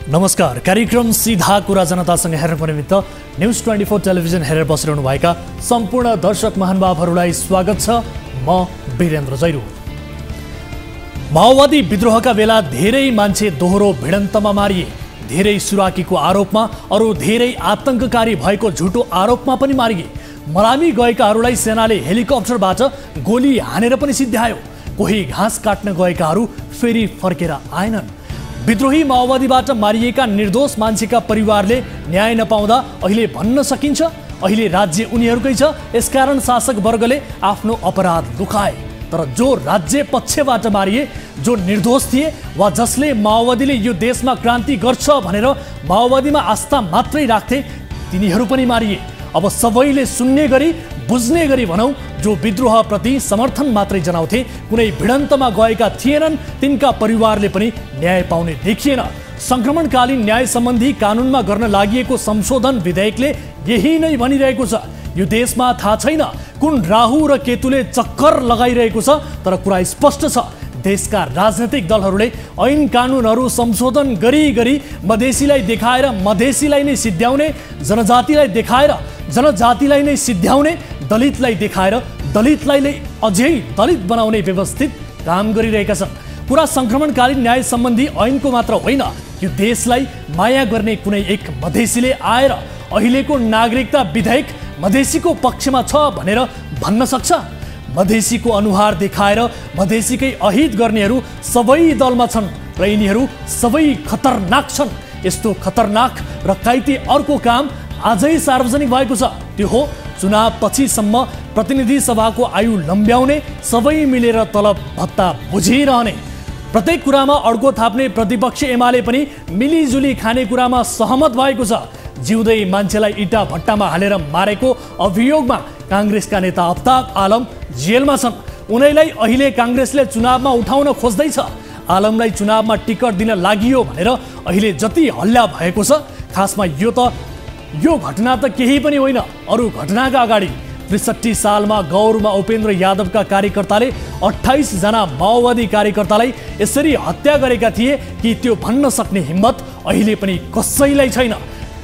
नमस्कार। कार्यक्रम सीधा कुरा जनतासँग हेर्नको निमित्त न्यूज 24 टेलिभिजन हेरेर बसिरहनु भएका सम्पूर्ण दर्शक महानुभावहरूलाई स्वागत छ। म वीरेन्द्र जैरू। माओवादी विद्रोहका बेला धेरै मान्छे दोहोरो भिडन्तमा मारिए। धेरै सुराकीको आरोपमा, अरू धेरै आतंककारी भएको झुटो आरोपमा पनि मारिए। मलामी गएकाहरूलाई सेनाले हेलिकप्टरबाट गोली हानेर पनि सिध्यायो। कोही घाँस काट्न गएकाहरू फेरि फर्केर आएनन्। विद्रोही माओवादीबाट मारिएका निर्दोष मान्छेका परिवारले न्याय नपाउँदा अहिले भन्न सकिन्छ अहिले राज्य उनीहरूकै छ, यसकारण शासक वर्गले आफ्नो अपराध लुकाए। तर जो राज्य पक्षबाट मारिए, जो निर्दोष थिए वा जसले माओवादीले यो देशमा क्रान्ति गर्छ भनेर माओवादीमा आस्था मात्रै राख्थे, तिनीहरू पनि मारिए। अब सबैले सुन्ने गरी, बुझ्ने गरी भनौँ, जो विद्रोहप्रति समर्थन मात्रै जनाउँथे, कुनै भिडन्तमा गएका थिएनन्, तिनका परिवारले पनि न्याय पाउने देखिएन। संक्रमणकालीन न्याय सम्बन्धी कानुनमा गर्न लागि संशोधन विधेयकले यही नै भनिरहेको छ। यो देशमा थाहा छैन कुन राहु र केतुले चक्कर लगाइरहेको छ, तर कुरा स्पष्ट छ। देशका राजनैतिक दलहरूले ऐन कानुनहरू संशोधन गरी मधेसीलाई देखाएर मधेसीलाई नै सिध्याउने, जनजातिलाई देखाएर जनजातिलाई नै सिध्याउने, दलितलाई देखाएर दलितलाई नै अझै दलित बनाउने व्यवस्थित काम गरिरहेका छन्। कुरा संक्रमणकालीन न्याय सम्बन्धी ऐनको मात्र होइन, यो देशलाई माया गर्ने कुनै एक मधेसीले आएर अहिलेको नागरिकता विधेयक मधेसीको पक्षमा छ भनेर भन्न सक्छ? मधेसीको अनुहार देखाएर मधेसीकै अहित गर्नेहरू सबै दलमा छन् र यिनीहरू सबै खतरनाक छन्। यस्तो खतरनाक र काइते अर्को काम आजै सार्वजनिक भएको छ। त्यो हो चुनाव पछिसम्म प्रतिनिधि सभाको आयु लम्ब्याउने, सबै मिलेर तलब भत्ता बुझिरहने। प्रत्येक कुरामा अड्को थाप्ने प्रतिपक्ष एमाले पनि मिलिजुली खाने कुरामा सहमत भएको छ। जिउँदै मान्छेलाई इटा भट्टामा हालेर मारेको अभियोगमा काङ्ग्रेसका नेता अफ्ताब आलम जेलमा छन्। उनैलाई अहिले काङ्ग्रेसले चुनावमा उठाउन खोज्दैछ। आलमलाई चुनावमा टिकट दिन लागि भनेर अहिले जति हल्ला भएको छ, खासमा यो घटना त केही पनि होइन। अरू घटनाका अगाडि ६३ सालमा गौरमा उपेन्द्र यादवका कार्यकर्ताले 28 जना माओवादी कार्यकर्तालाई यसरी हत्या गरेका थिए कि त्यो भन्न सक्ने हिम्मत अहिले पनि कसैलाई छैन।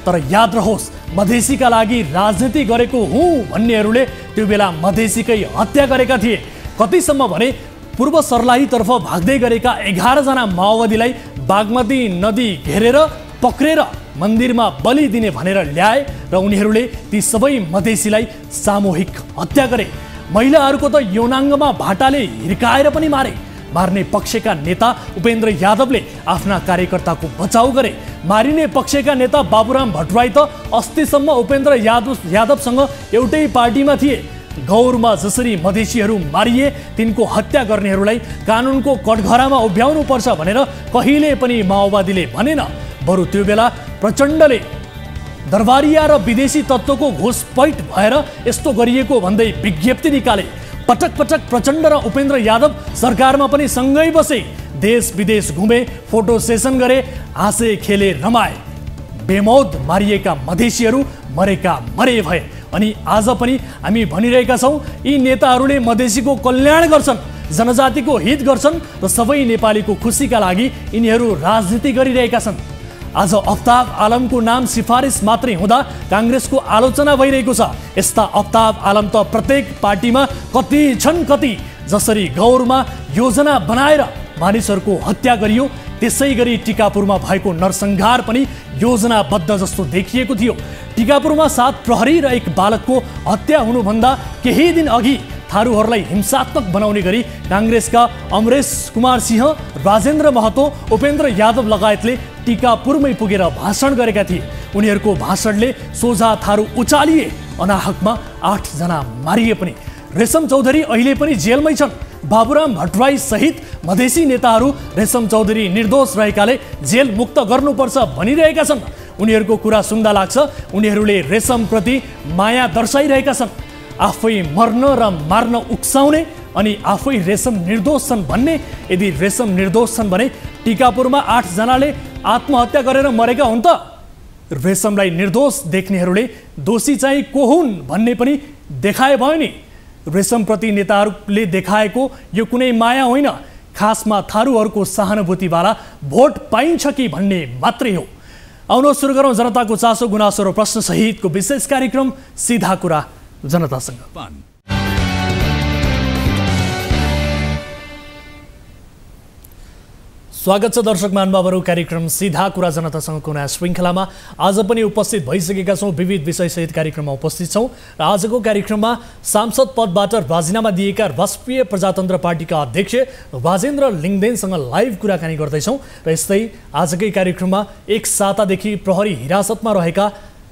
तर याद रहोस्, मधेसीका लागि राजनीति गरेको हुँ भन्नेहरूले त्यो बेला मधेसीकै हत्या गरेका थिए। कतिसम्म भने पूर्व सर्लाहीतर्फ भाग्दै गरेका 11 जना माओवादीलाई बागमती नदी घेरेर पक्रेर मन्दिरमा बलि दिने भनेर ल्याए र उनीहरूले ती सबै मधेसीलाई सामूहिक हत्या गरे। महिलाहरूको त यौनाङ्गमा भाटाले हिर्काएर पनि मारे। मार्ने पक्षका नेता उपेन्द्र यादवले आफ्ना कार्यकर्ताको बचाउ गरे। मारिने पक्षका नेता बाबुराम भट्टराई त अस्तिसम्म उपेन्द्र यादवसँग एउटै पार्टीमा थिए। गौरमा जसरी मधेसीहरू मारिए, तिनको हत्या गर्नेहरूलाई कानुनको कठघरामा उभ्याउनु पर्छ भनेर कहिले पनि माओवादीले भनेन। बरु त्यो बेला प्रचण्डले दरबारिया र विदेशी तत्त्वको घुसपैठ भएर यस्तो गरिएको भन्दै विज्ञप्ति निकाले। पटक पटक प्रचण्ड र उपेन्द्र यादव सरकारमा पनि सँगै बसे। देश विदेश घुमे, फोटो सेसन गरे, हाँसे खेले रमाए। बेमौत मारिएका मधेसीहरू मरेका मरे भए। अनि आज पनि हामी भनिरहेका छौँ, यी नेताहरूले मधेसीको कल्याण गर्छन्, जनजातिको हित गर्छन् र सबै नेपालीको खुसीका लागि यिनीहरू राजनीति गरिरहेका छन्। आज अफ्ताब आलमको नाम सिफारिस मात्रै हुँदा काङ्ग्रेसको आलोचना भइरहेको छ। यस्ता अफ्ताब आलम त प्रत्येक पार्टीमा कति छन् कति। जसरी गौरमा योजना बनाएर मानिसहरूको हत्या गरियो, त्यसै गरी टिकापुरमा भएको नरसंहार पनि योजनाबद्ध जस्तो देखिएको थियो। टिकापुरमा 7 प्रहरी र 1 बालकको हत्या हुनुभन्दा केही दिन अघि थारूहरूलाई हिंसात्मक बनाउने गरी काङ्ग्रेसका अमरेश कुमार सिंह, राजेन्द्र महतो, उपेन्द्र यादव लगायतले टिकापुरमै पुगेर भाषण गरेका थिए। उनीहरूको भाषणले सोझा थारू उचालिए। अनाहकमा 8 जना मारिए पनि। रेशम चौधरी अहिले पनि जेलमै छन्। बाबुराम भट्टराई सहित मधेसी नेताहरू रेशम चौधरी निर्दोष रहेकाले जेल मुक्त गर्नुपर्छ भनिरहेका छन्। उनीहरूको कुरा सुन्दा लाग्छ उनीहरूले रेशमप्रति माया दर्शाइरहेका छन्। आफै मर्न र मार्न उक्साउने अनि आफै रेशम निर्दोष छन् भन्ने। यदि रेशम निर्दोष छन् भने टिकापुरमा 8 जनाले आत्महत्या गरेर मरेका हुन् त? रेशमलाई निर्दोष देख्नेहरूले दोषी चाहिँ को हुन् भन्ने पनि देखाए भयो नि। रेशमप्रति नेताहरूले देखाएको यो कुनै माया होइन, खासमा थारूहरूको सहानुभूतिवाला भोट पाइन्छ कि भन्ने मात्रै हो। आउनुहोस् सुरु गरौँ जनताको चासो गुनासो र प्रश्न सहितको विशेष कार्यक्रम सीधा कुरा जनतासँग। स्वागत छ दर्शक महानुभावहरू, कार्यक्रम सीधा कुरा जनतासँगको नयाँ श्रृङ्खलामा आज पनि उपस्थित भइसकेका छौँ। विविध विषयसहित कार्यक्रममा उपस्थित छौँ र आजको कार्यक्रममा सांसद पदबाट राजीनामा दिएका राष्ट्रिय प्रजातन्त्र पार्टीका अध्यक्ष राजेन्द्र लिङदेनसँग लाइभ कुराकानी गर्दैछौँ र यस्तै आजकै कार्यक्रममा एक सातादेखि प्रहरी हिरासतमा रहेका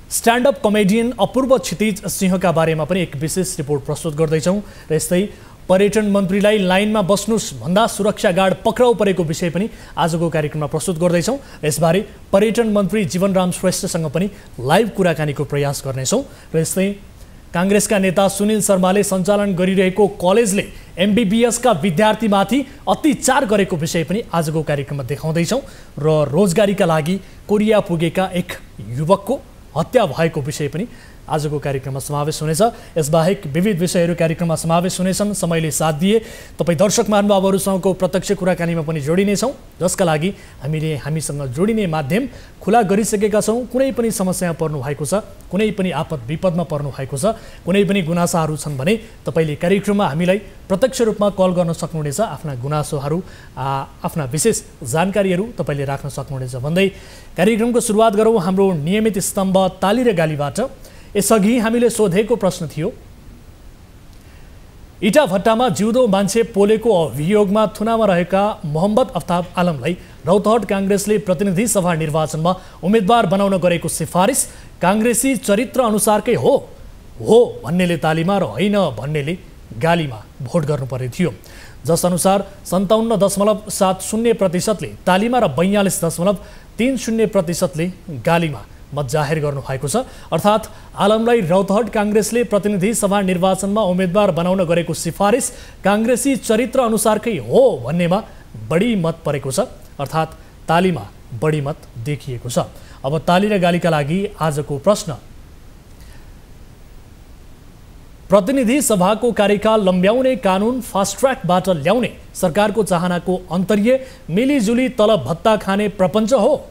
स्ट्यान्डअप कमेडियन अपूर्व क्षितिज सिंहका बारेमा पनि एक विशेष रिपोर्ट प्रस्तुत गर्दैछौँ र यस्तै पर्यटन मन्त्रीलाई लाइनमा बस्नुस् भन्दा सुरक्षा गार्ड पक्राउ परेको विषय पनि आजको कार्यक्रममा प्रस्तुत गर्दैछौँ। यसबारे पर्यटन मन्त्री जीवनराम श्रेष्ठसँग पनि लाइभ कुराकानीको प्रयास गर्नेछौँ र यस्तै काङ्ग्रेसका नेता सुनिल शर्माले सञ्चालन गरिरहेको कलेजले MBBS का विद्यार्थीमाथि अत्याचार गरेको विषय पनि आजको कार्यक्रममा देखाउँदैछौँ र रोजगारीका लागि कोरिया पुगेका एक युवकको हत्या भएको विषय पनि आजको कार्यक्रममा समावेश हुनेछ। यसबाहेक विविध विषयहरू कार्यक्रममा समावेश हुनेछन्। समयले साथ दिए तपाईँ दर्शक महानुभावहरूसँगको प्रत्यक्ष कुराकानीमा पनि जोडिनेछौँ, जसका लागि हामीले हामीसँग जोडिने माध्यम खुला गरिसकेका छौँ। कुनै पनि समस्यामा पर्नु भएको छ, कुनै पनि आपद विपदमा पर्नु भएको छ, कुनै पनि गुनासाहरू छन् भने तपाईँले कार्यक्रममा हामीलाई प्रत्यक्ष रूपमा कल गर्न सक्नुहुनेछ। आफ्ना गुनासोहरू, आफ्ना विशेष जानकारीहरू तपाईँले राख्न सक्नुहुनेछ भन्दै कार्यक्रमको सुरुवात गरौँ हाम्रो नियमित स्तम्भ ताली र गालीबाट। यसअघि हामीले सोधेको प्रश्न थियो, इटाभट्टामा जिउँदो मान्छे पोलेको अभियोगमा थुनामा रहेका मोहम्मद अफ्ताब आलमलाई रौतहट काङ्ग्रेसले प्रतिनिधि सभा निर्वाचनमा उम्मेदवार बनाउन गरेको सिफारिस काङ्ग्रेसी चरित्र अनुसारकै हो भन्नेले तालीमा र होइन भन्नेले गालीमा भोट गर्नुपर्ने थियो। जसअनुसार 57.70% तालीमा र 42.30% गालीमा मत जाहेर गर्नुभएको छ। अर्थात् आलमलाई रौतहट काङ्ग्रेसले प्रतिनिधि सभा निर्वाचनमा उम्मेदवार बनाउन गरेको सिफारिस काङ्ग्रेसी चरित्र अनुसारकै हो भन्नेमा बढी मत परेको छ, अर्थात् तालीमा बढी मत देखिएको छ। अब ताली र गालीका लागि आजको प्रश्न, प्रतिनिधि सभाको कार्यकाल लम्ब्याउने कानुन फास्ट ट्र्याकबाट ल्याउने सरकारको चाहनाको अन्तर्य मिलिजुली तलब भत्ता खाने प्रपञ्च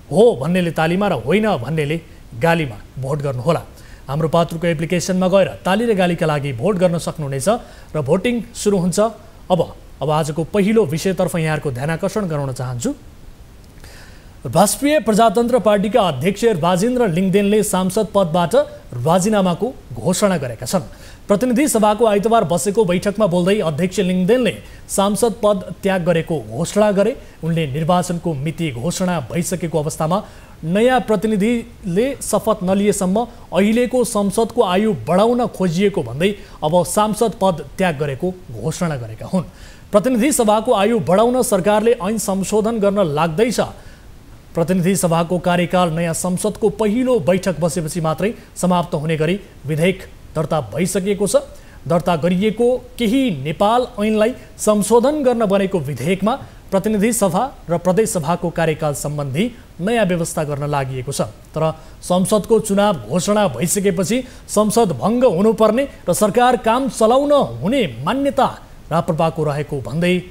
हो भन्नेले तालीमा र होइन भन्नेले गालीमा भोट गर्नुहोला। हाम्रो पात्रको एप्लिकेसनमा गएर ताली र गालीका लागि भोट गर्न सक्नुहुनेछ र भोटिङ सुरु हुन्छ। अब आजको पहिलो विषयतर्फ यहाँहरूको ध्यानाकर्षण गराउन चाहन्छु। राष्ट्रिय प्रजातन्त्र पार्टीका अध्यक्ष राजेन्द्र लिङदेनले सांसद पदबाट राजीनामाको घोषणा गरेका छन्। प्रतिनिधि सभाको आइतबार बसेको बैठकमा बोल्दै अध्यक्ष लिङदेनले सांसद पद त्याग गरेको घोषणा गरे। उनले निर्वाचनको मिति घोषणा भइसकेको अवस्थामा नयाँ प्रतिनिधिले शपथ नलिएसम्म अहिलेको संसदको आयु बढाउन खोजिएको भन्दै अब सांसद पद त्याग गरेको घोषणा गरेका हुन्। प्रतिनिधि सभाको आयु बढाउन सरकारले ऐन संशोधन गर्न लाग्दैछ। प्रतिनिधि सभाको कार्यकाल नयाँ संसदको पहिलो बैठक बसेपछि मात्रै समाप्त हुने गरी विधेयक दर्ता भइसकेको छ। दर्ता गरिएको केही नेपाल ऐनलाई संशोधन गर्न बनेको विधेयकमा प्रतिनिधि सभा र प्रदेश सभाको कार्यकाल सम्बन्धी नयाँ व्यवस्था गर्न लागि छ। तर संसदको चुनाव घोषणा भइसकेपछि संसद भङ्ग हुनुपर्ने र सरकार काम चलाउन हुने मान्यता राप्रपाको रहेको भन्दै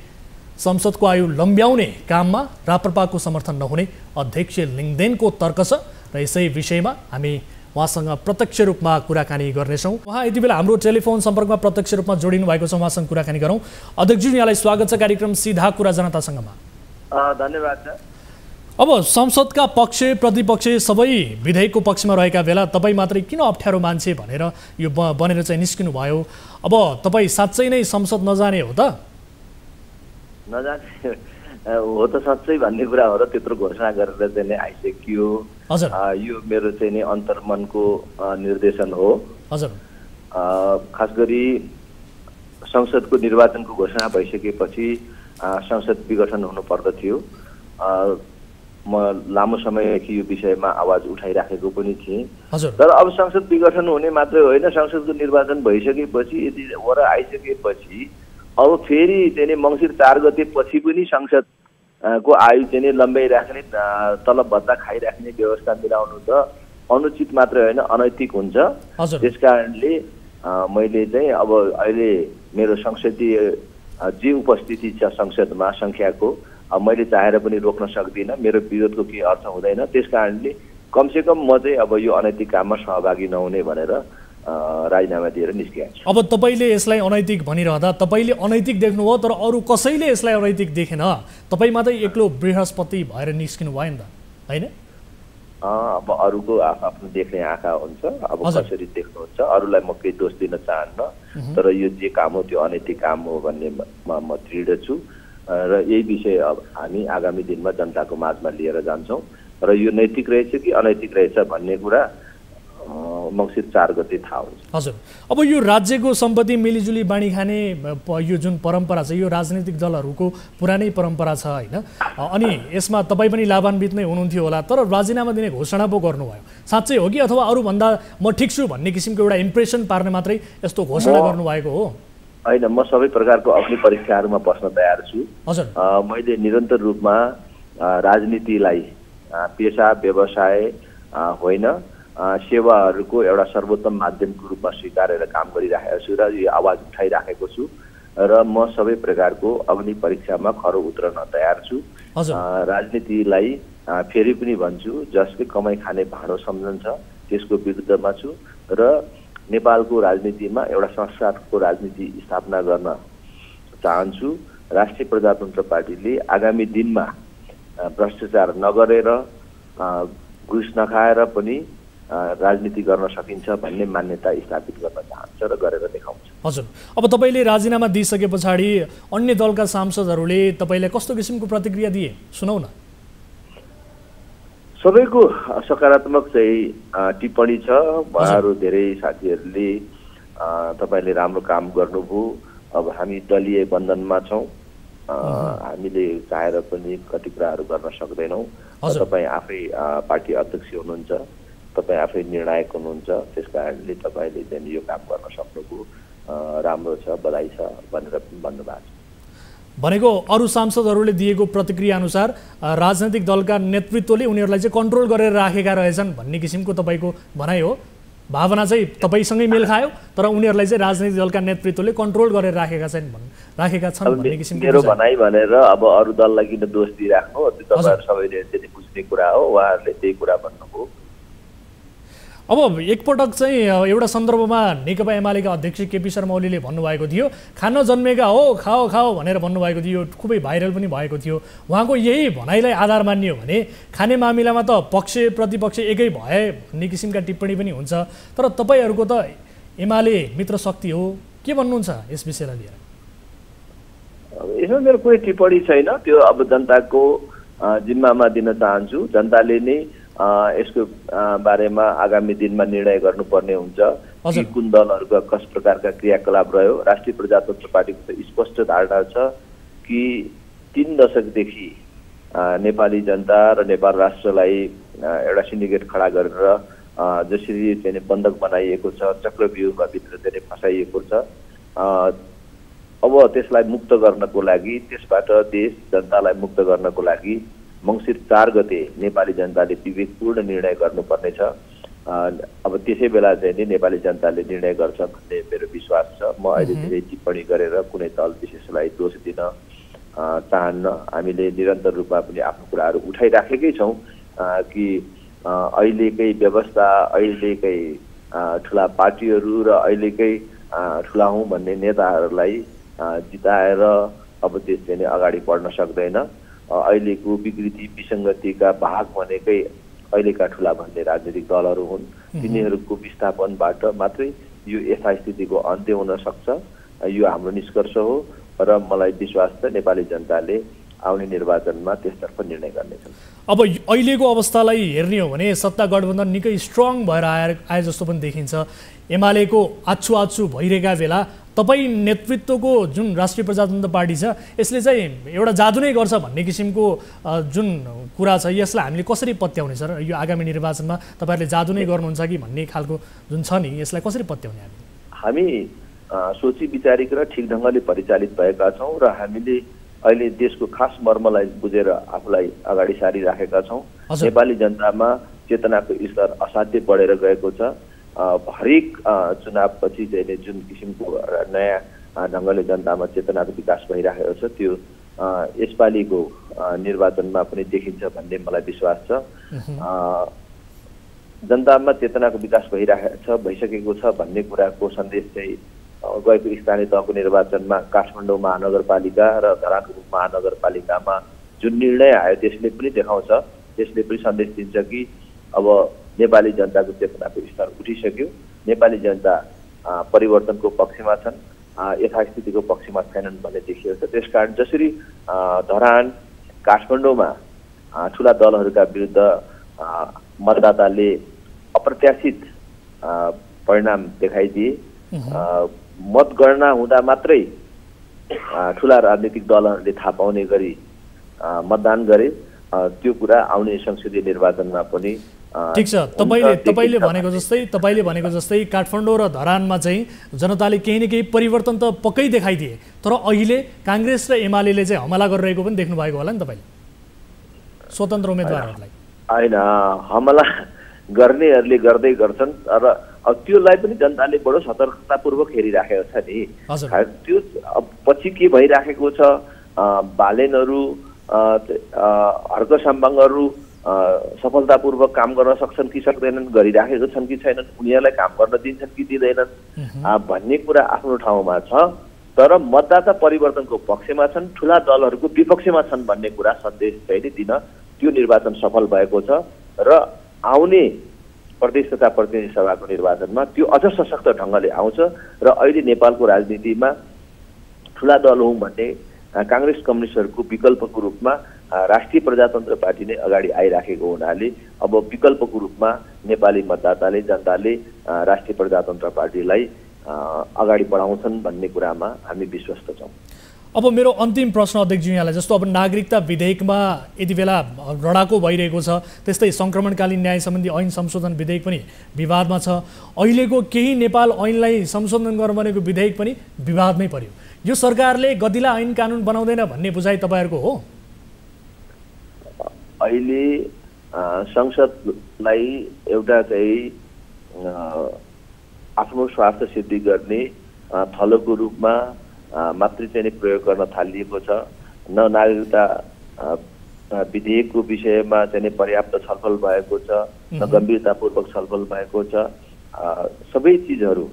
संसदको आयु लम्ब्याउने काममा राप्रपाको समर्थन नहुने अध्यक्ष लिङदेनको तर्क छ र यसै विषयमा हामी उहाँसँग प्रत्यक्ष रूपमा कुराकानी गर्नेछौँ। उहाँ यति बेला हाम्रो टेलिफोन सम्पर्कमा प्रत्यक्ष रूपमा जोडिनु भएको छ, उहाँसँग कुराकानी गरौँ। अध्यक्षजी, यहाँलाई स्वागत छ कार्यक्रम सीधा कुरा जनतासँगमा। धन्यवाद सर। अब संसदका पक्ष प्रतिपक्ष सबै विधेयकको पक्षमा रहेका बेला तपाईँ मात्रै किन अप्ठ्यारो मान्छे भनेर यो बनेर चाहिँ निस्किनु भयो? अब तपाईँ साँच्चै नै संसद नजाने हो त? नजाने हो त साँच्चै भन्ने कुरा हो र त्यत्रो घोषणा गरेर चाहिँ आइसकियो। हजुर, यो मेरो चाहिँ नि अन्तर्मनको निर्देशन हो। हजुर, खास गरी संसदको निर्वाचनको घोषणा भइसकेपछि संसद विघटन हुनु पर्दथ्यो। म लामो समयदेखि यो विषयमा आवाज उठाइराखेको पनि थिएँ। तर अब संसद विघटन हुने मात्रै होइन, संसदको निर्वाचन भइसकेपछि यदि वर आइसकेपछि अब फेरि चाहिँ मङ्सिर 4 गते पछि पनि संसदको आयु चाहिँ लम्ब्याइराख्ने, तलब भत्ता खाइराख्ने व्यवस्था मिलाउनु त अनुचित मात्रै होइन, अनैतिक हुन्छ। त्यसकारणले मैले चाहिँ अब अहिले मेरो संसदीय जे उपस्थिति छ संसदमा सङ्ख्याको मैले चाहेर पनि रोक्न सक्दिनँ, मेरो विरोधको केही अर्थ हुँदैन। त्यसकारणले कमसेकम म चाहिँ अब यो अनैतिक काममा सहभागी नहुने भनेर राजीनामा दिएर निस्किएको छु। अब तपाईँले यसलाई अनैतिक भनिरहँदा तपाईँले अनैतिक देख्नुभयो, तर अरू कसैले यसलाई अनैतिक देखेन। तपाईँ मात्रै एक्लो बृहस्पति भएर निस्किनु भयो नि त, होइन? अब अरूको आफ्नो देख्ने आँखा हुन्छ, अब कसरी देख्नुहुन्छ अरूलाई म केही दोष दिन चाहन्न, तर यो जे काम हो त्यो अनैतिक काम हो भन्नेमा म दृढ छु र यही विषय अब हामी आगामी दिनमा जनताको माझमा लिएर जान्छौँ र यो नैतिक रहेछ कि अनैतिक रहेछ भन्ने कुरा मङ्सिर 4 गते थाहा हुन्छ। हजुर, अब यो राज्यको सम्पत्ति मिलिजुली बाँडी खाने यो जुन परम्परा छ यो राजनीतिक दलहरूको पुरानै परम्परा छ, होइन? अनि यसमा तपाईँ पनि लाभान्वित नै हुनुहुन्थ्यो होला, तर राजीनामा दिने घोषणा पो गर्नुभयो। साँच्चै हो कि अथवा अरूभन्दा म ठिक छु भन्ने किसिमको एउटा इम्प्रेसन पार्न मात्रै यस्तो घोषणा गर्नुभएको हो? होइन, म सबै प्रकारको अग्नि परीक्षाहरूमा बस्न तयार छु। हजुर, मैले निरन्तर रूपमा राजनीतिलाई पेसा व्यवसाय होइन सेवाहरूको एउटा सर्वोत्तम माध्यमको रूपमा स्वीकारेर काम गरिराखेको छु र यो आवाज उठाइराखेको छु र म सबै प्रकारको अग्नि परीक्षामा खरो उत्रन तयार छु। राजनीतिलाई फेरि पनि भन्छु, जसले कमाइ खाने भाँडो सम्झन्छ त्यसको विरुद्धमा छु र नेपालको राजनीतिमा एउटा संस्कारको राजनीति स्थापना गर्न चाहन्छु। राष्ट्रिय प्रजातन्त्र पार्टीले आगामी दिनमा भ्रष्टाचार नगरेर घुस नखाएर पनि राजनीति गर्न सकिन्छ भन्ने मान्यता स्थापित गर्न चाहन्छ र गरेर देखाउँछ। हजुर, अब तपाईँले राजीनामा दिइसके पछाडि अन्य दलका सांसदहरूले तपाईँलाई कस्तो किसिमको प्रतिक्रिया दिए सुनाउ न। सबैको सकारात्मक चाहिँ टिप्पणी छ। उहाँहरू धेरै साथीहरूले तपाईँले राम्रो काम गर्नुभयो, अब हामी दलीय बन्धनमा छौँ, हामीले चाहेर पनि कति कुराहरू गर्न सक्दैनौँ। तपाईँ आफै पार्टी अध्यक्ष हुनुहुन्छ, तपाईँ आफै निर्णायक हुनुहुन्छ, त्यस कारणले तपाईँले चाहिँ यो काम गर्न सक्नुभयो, राम्रो छ, बधाई छ भनेर भन्नुभएको छ। भनेको अरू सांसदहरूले दिएको प्रतिक्रिया अनुसार राजनैतिक दलका नेतृत्वले उनीहरूलाई चाहिँ कन्ट्रोल गरेर राखेका रहेछन् भन्ने किसिमको तपाईँको भनाइ हो। भावना चाहिँ तपाईँसँगै मेल खायो, तर उनीहरूलाई चाहिँ राजनैतिक दलका नेतृत्वले कन्ट्रोल गरेर राखेका छन् भन्ने किसिमको मेरो भनाइ भनेर अब अरू दललाई किन दोष दिइराख्नु, त्यो तपाईँहरू सबैले त्यति बुझ्ने कुरा हो, उहाँहरूले त्यही कुरा भन्नुभयो। अब एकपटक चाहिँ एउटा सन्दर्भमा नेकपा एमालेका अध्यक्ष केपी शर्मा ओलीले भन्नुभएको थियो खान जन्मेका हो खाओ खाओ भनेर भन्नुभएको थियो, खुबै भाइरल पनि भएको थियो। उहाँको यही भनाइलाई आधार मान्ने हो भने खाने मामिलामा त पक्ष प्रतिपक्ष एकै भए भन्ने किसिमका टिप्पणी पनि हुन्छ, तर तपाईँहरूको त एमाले मित्र शक्ति हो, के भन्नुहुन्छ यस विषयलाई लिएर? यसमा मेरो कुनै टिप्पणी छैन, त्यो अब जनताको जिम्मामा दिन चाहन्छु। जनताले नै यसको बारेमा आगामी दिनमा निर्णय गर्नुपर्ने हुन्छ कि कुन दलहरूका कस प्रकारका क्रियाकलाप रह्यो। राष्ट्रिय प्रजातन्त्र पार्टीको त स्पष्ट धारणा छ कि 3 दशकदेखि नेपाली जनता र नेपाल राष्ट्रलाई एउटा सिन्डिकेट खडा गरेर जसरी चाहिँ बन्धक बनाइएको छ, चक्रव्यूहमा भित्र चाहिँ फसाइएको छ, अब त्यसलाई मुक्त गर्नको लागि, त्यसबाट देश जनतालाई मुक्त गर्नको लागि मङ्सिर 4 गते नेपाली जनताले विवेकपूर्ण निर्णय गर्नुपर्नेछ। अब त्यसै बेला चाहिँ नेपाली जनताले निर्णय गर्छ भन्ने मेरो विश्वास छ। म अहिले धेरै टिप्पणी गरेर कुनै दल विशेषलाई दोष दिन चाहन्न। हामीले निरन्तर रूपमा पनि आफ्नो कुराहरू उठाइराखेकै छौँ कि अहिलेकै व्यवस्था, अहिलेकै ठुला पार्टीहरू र अहिलेकै ठुला हौँ भन्ने नेताहरूलाई जिताएर अब देश चाहिँ अगाडि बढ्न सक्दैन। अहिलेको विकृति विसङ्गतिका भाग भनेकै अहिलेका ठुला भन्ने राजनीतिक दलहरू हुन्। तिनीहरूको विस्थापनबाट मात्रै यो यथास्थितिको अन्त्य हुन सक्छ, यो हाम्रो निष्कर्ष हो र मलाई विश्वास छ नेपाली जनताले आउने निर्वाचनमा त्यसतर्फ निर्णय गर्नेछन्। अब अहिलेको अवस्थालाई हेर्ने हो भने सत्ता गठबन्धन निकै स्ट्रङ भएर आए जस्तो पनि देखिन्छ। एमालेको आछु भइरहेका बेला तपाईँ नेतृत्वको जुन राष्ट्रिय प्रजातन्त्र पार्टी छ यसले चाहिँ एउटा जादु नै गर्छ भन्ने किसिमको जुन कुरा छ, यसलाई हामीले कसरी पत्याउने सर? यो आगामी निर्वाचनमा तपाईँहरूले जादु नै गर्नुहुन्छ कि भन्ने खालको जुन छ नि, यसलाई कसरी पत्याउने? हामी सोची विचारिक र ठिक ढङ्गले परिचालित भएका छौँ र हामीले अहिले देशको खास मर्मलाई बुझेर आफूलाई अगाडि सारिराखेका छौँ। नेपाली जनतामा चेतनाको स्तर असाध्यै बढेर गएको छ। हरेक चुनावपछि चाहिँ जुन किसिमको नयाँ ढङ्गले जनतामा चेतनाको विकास भइरहेको छ त्यो यसपालिको निर्वाचनमा पनि देखिन्छ भन्ने मलाई विश्वास छ। जनतामा चेतनाको विकास भइसकेको छ भन्ने कुराको सन्देश चाहिँ गएको स्थानीय तहको निर्वाचनमा काठमाडौँ महानगरपालिका र धरान महानगरपालिकामा जुन निर्णय आयो त्यसले पनि देखाउँछ, त्यसले पनि सन्देश दिन्छ कि अब नेपाली जनताको चेतनाको स्तर उठिसक्यो, नेपाली जनता परिवर्तनको पक्षमा छन्, यथास्थितिको पक्षमा छैनन् भन्ने देखिएको छ। त्यसकारण जसरी धरान काठमाडौँमा ठुला दलहरूका विरुद्ध मतदाताले अप्रत्याशित परिणाम देखाइदिए, मतगणना हुँदा मात्रै ठुला राजनीतिक दलहरूले थाहा पाउने गरी मतदान गरे, त्यो कुरा आउने संसदीय निर्वाचनमा पनि ठिक छ। तपाईले भनेको जस्तै काठमाडौँ र धरानमा चाहिँ जनताले केही न केही परिवर्तन त पक्कै देखाइदिए, तर अहिले काङ्ग्रेस र एमाले चाहिँ हमला गरिरहेको पनि देख्नु भएको होला नि तपाईँले स्वतन्त्र उम्मेदवारहरूलाई। होइन, हमला गर्नेहरूले गर्दै गर्छन् र त्योलाई पनि जनताले बडो सतर्कतापूर्वक हेरिराखेको छ नि। त्यो पछि के भइराखेको छ, बालेनहरू हर्क साम्बाङहरू सफलतापूर्वक काम गर्न सक्छन् कि सक्दैनन्, गरिराखेको छन् कि छैनन्, उनीहरूलाई काम गर्न दिन्छन् कि दिँदैनन् भन्ने कुरा आफ्नो ठाउँमा छ, तर मतदाता परिवर्तनको पक्षमा छन्, ठुला दलहरूको विपक्षमा छन् भन्ने कुरा सन्देश चाहिँ दिन त्यो निर्वाचन सफल भएको छ र आउने प्रदेश तथा प्रतिनिधि सभाको निर्वाचनमा त्यो अझ सशक्त ढङ्गले आउँछ र अहिले नेपालको राजनीतिमा ठुला दल हौँ भन्ने काङ्ग्रेस कम्युनिस्टहरूको विकल्पको रूपमा राष्ट्रिय प्रजातन्त्र पार्टी नै अगाडि आइराखेको हुनाले अब विकल्पको रूपमा नेपाली मतदाताले जनताले राष्ट्रिय प्रजातन्त्र पार्टीलाई अगाडि बढाउँछन् भन्ने कुरामा हामी विश्वस्त छौँ। अब मेरो अन्तिम प्रश्न अध्यक्षज्यू यहाँलाई, जस्तो अब नागरिकता विधेयकमा यति बेला लडाको भइरहेको छ, त्यस्तै सङ्क्रमणकालीन न्याय सम्बन्धी ऐन संशोधन विधेयक पनि विवादमा छ, अहिलेको केही नेपाल ऐनलाई संशोधन गर्न बनेको विधेयक पनि विवादमै पर्यो। यो सरकारले गतिला ऐन कानुन बनाउँदैन भन्ने बुझाइ तपाईँहरूको हो? अहिले संसदलाई एउटा चाहिँ आफ्नो स्वार्थ सिद्धि गर्ने थलोको रूपमा मात्रै चाहिँ प्रयोग गर्न थालिएको छ। न नागरिकता विधेयकको विषयमा चाहिँ पर्याप्त छलफल भएको छ, न गम्भीरतापूर्वक छलफल भएको छ। सबै चिजहरू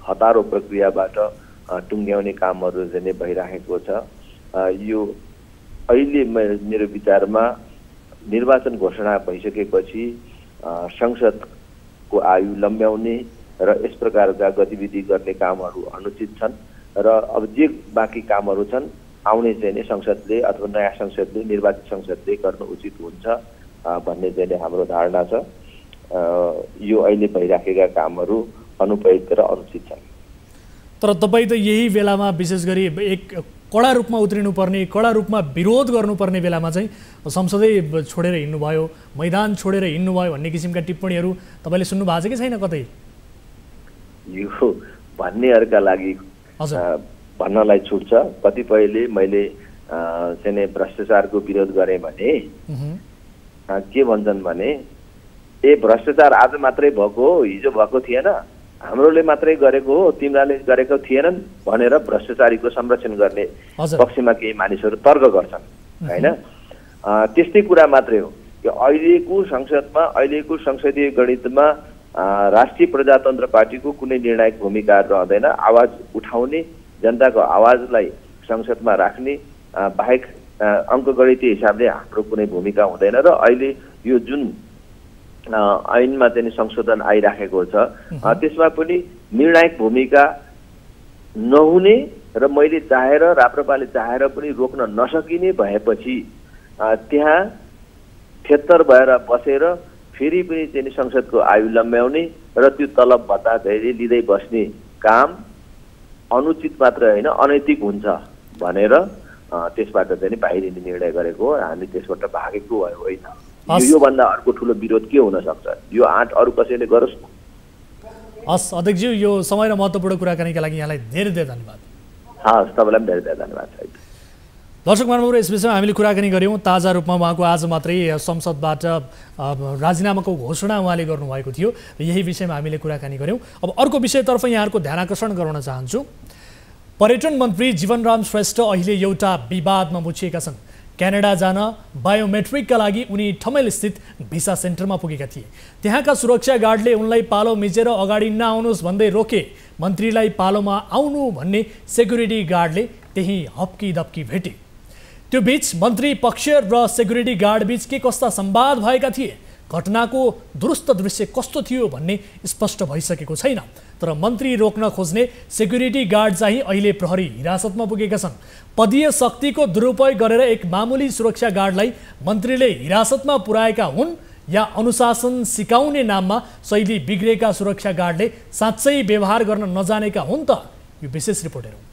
हतारो प्रक्रियाबाट टुङ्ग्याउने कामहरू चाहिँ भइराखेको छ। यो अहिले मेरो विचारमा निर्वाचन घोषणा भइसकेपछि संसदको आयु लम्ब्याउने र यस प्रकारका गतिविधि गर्ने कामहरू अनुचित छन् र अब जे बाँकी कामहरू छन् आउने चाहिँ संसदले अथवा नयाँ संसदले, निर्वाचित संसदले गर्न उचित हुन्छ भन्ने चाहिँ हाम्रो धारणा छ। यो अहिले भइराखेका कामहरू अनुपयुक्त र अनुचित छन्। तर तपाईँ त यही बेलामा विशेष गरी एक कडा रूपमा उत्रिनुपर्ने, कडा रूपमा विरोध गर्नुपर्ने बेलामा चाहिँ संसदै छोडेर हिँड्नुभयो, मैदान छोडेर हिँड्नुभयो भन्ने किसिमका टिप्पणीहरू तपाईँले सुन्नु भएको छ कि छैन कतै? यो भन्नेहरूका लागि भन्नलाई छुट्छ। कतिपयले मैले चाहिँ भ्रष्टाचारको विरोध गरेँ भने के भन्छन् भने ए भ्रष्टाचार आज मात्रै भएको हो, हिजो भएको थिएन, हाम्रोले मात्रै गरेको हो, तिमीहरूले गरेको थिएनन् भनेर भ्रष्टाचारीको संरक्षण गर्ने पक्षमा केही मानिसहरू तर्क गर्छन् हैन। त्यस्तै कुरा मात्रै हो कि अहिलेको संसदमा, अहिलेको संसदीय गणितमा राष्ट्रिय प्रजातन्त्र पार्टीको कुनै निर्णायक भूमिका रहँदैन। आवाज उठाउने, जनताको आवाजलाई संसदमा राख्ने बाहेक अङ्कगणितीय हिसाबले हाम्रो कुनै भूमिका हुँदैन। र अहिले यो जुन ऐनमा चाहिँ संशोधन आइराखेको छ त्यसमा पनि निर्णायक भूमिका नहुने र मैले चाहेर, राप्रपाले चाहेर पनि रोक्न नसकिने भएपछि त्यहाँ थेत्तर भएर बसेर फेरि पनि चाहिँ संसदको आयु लम्ब्याउने र त्यो तलब भत्ता धेरै लिँदै बस्ने काम अनुचित मात्र होइन अनैतिक हुन्छ भनेर त्यसबाट चाहिँ बाहिरिने निर्णय गरेको हो। हामी त्यसबाट भागेको होइन। योभन्दा अर्को ठुलो विरोध के हुन सक्छ? यो आँट अरू कसैले गरोस् न। हस् अध्यक्षज्यू, यो समय र महत्त्वपूर्ण कुराकानीका लागि यहाँलाई धेरै धेरै धन्यवाद। हस्, तपाईँलाई पनि धेरै धेरै धन्यवाद। दर्शक महानुभावहरू, यस विषयमा हामीले कुराकानी गऱ्यौँ। ताजा रूपमा उहाँको आज मात्रै संसदबाट राजीनामाको घोषणा उहाँले गर्नुभएको थियो। यही विषयमा हामीले कुराकानी गऱ्यौँ। अब अर्को विषयतर्फ यहाँहरूको ध्यान आकर्षण गराउन चाहन्छु। पर्यटन मन्त्री जीवनराम श्रेष्ठ अहिले एउटा विवादमा मुछिएका छन्। क्यानाडा जान बायोमेट्रिकका लागि उनी ठमेल स्थित भिसा सेन्टरमा पुगेका थिए। त्यहाँका सुरक्षा गार्डले उनलाई पालो मिचेर अगाडि नआउनुहोस् भन्दै रोके। मन्त्रीलाई पालोमा आउनु भन्ने सेक्युरिटी गार्डले त्यही हप्की दप्की भेटे। त्यो बीच मन्त्री पक्ष र सेक्युरिटी गार्ड बीच के कस्ता संवाद भएका थिए, घटनाको दुरुस्त दृश्य कस्तो थियो भन्ने स्पष्ट भइसकेको छैन। तर मन्त्री रोक्न खोज्ने सेक्युरिटी गार्ड चाहिँ अहिले प्रहरी हिरासतमा पुगेका छन्। पदीय शक्तिको दुरुपयोग गरेर एक मामुली सुरक्षा गार्डलाई मन्त्रीले हिरासतमा पुर्याएका हुन् या अनुशासन सिकाउने नाममा शैली बिग्रेका सुरक्षा गार्डले साँच्चै व्यवहार गर्न नजानेका हुन् त? यो विशेष रिपोर्ट हेरौँ।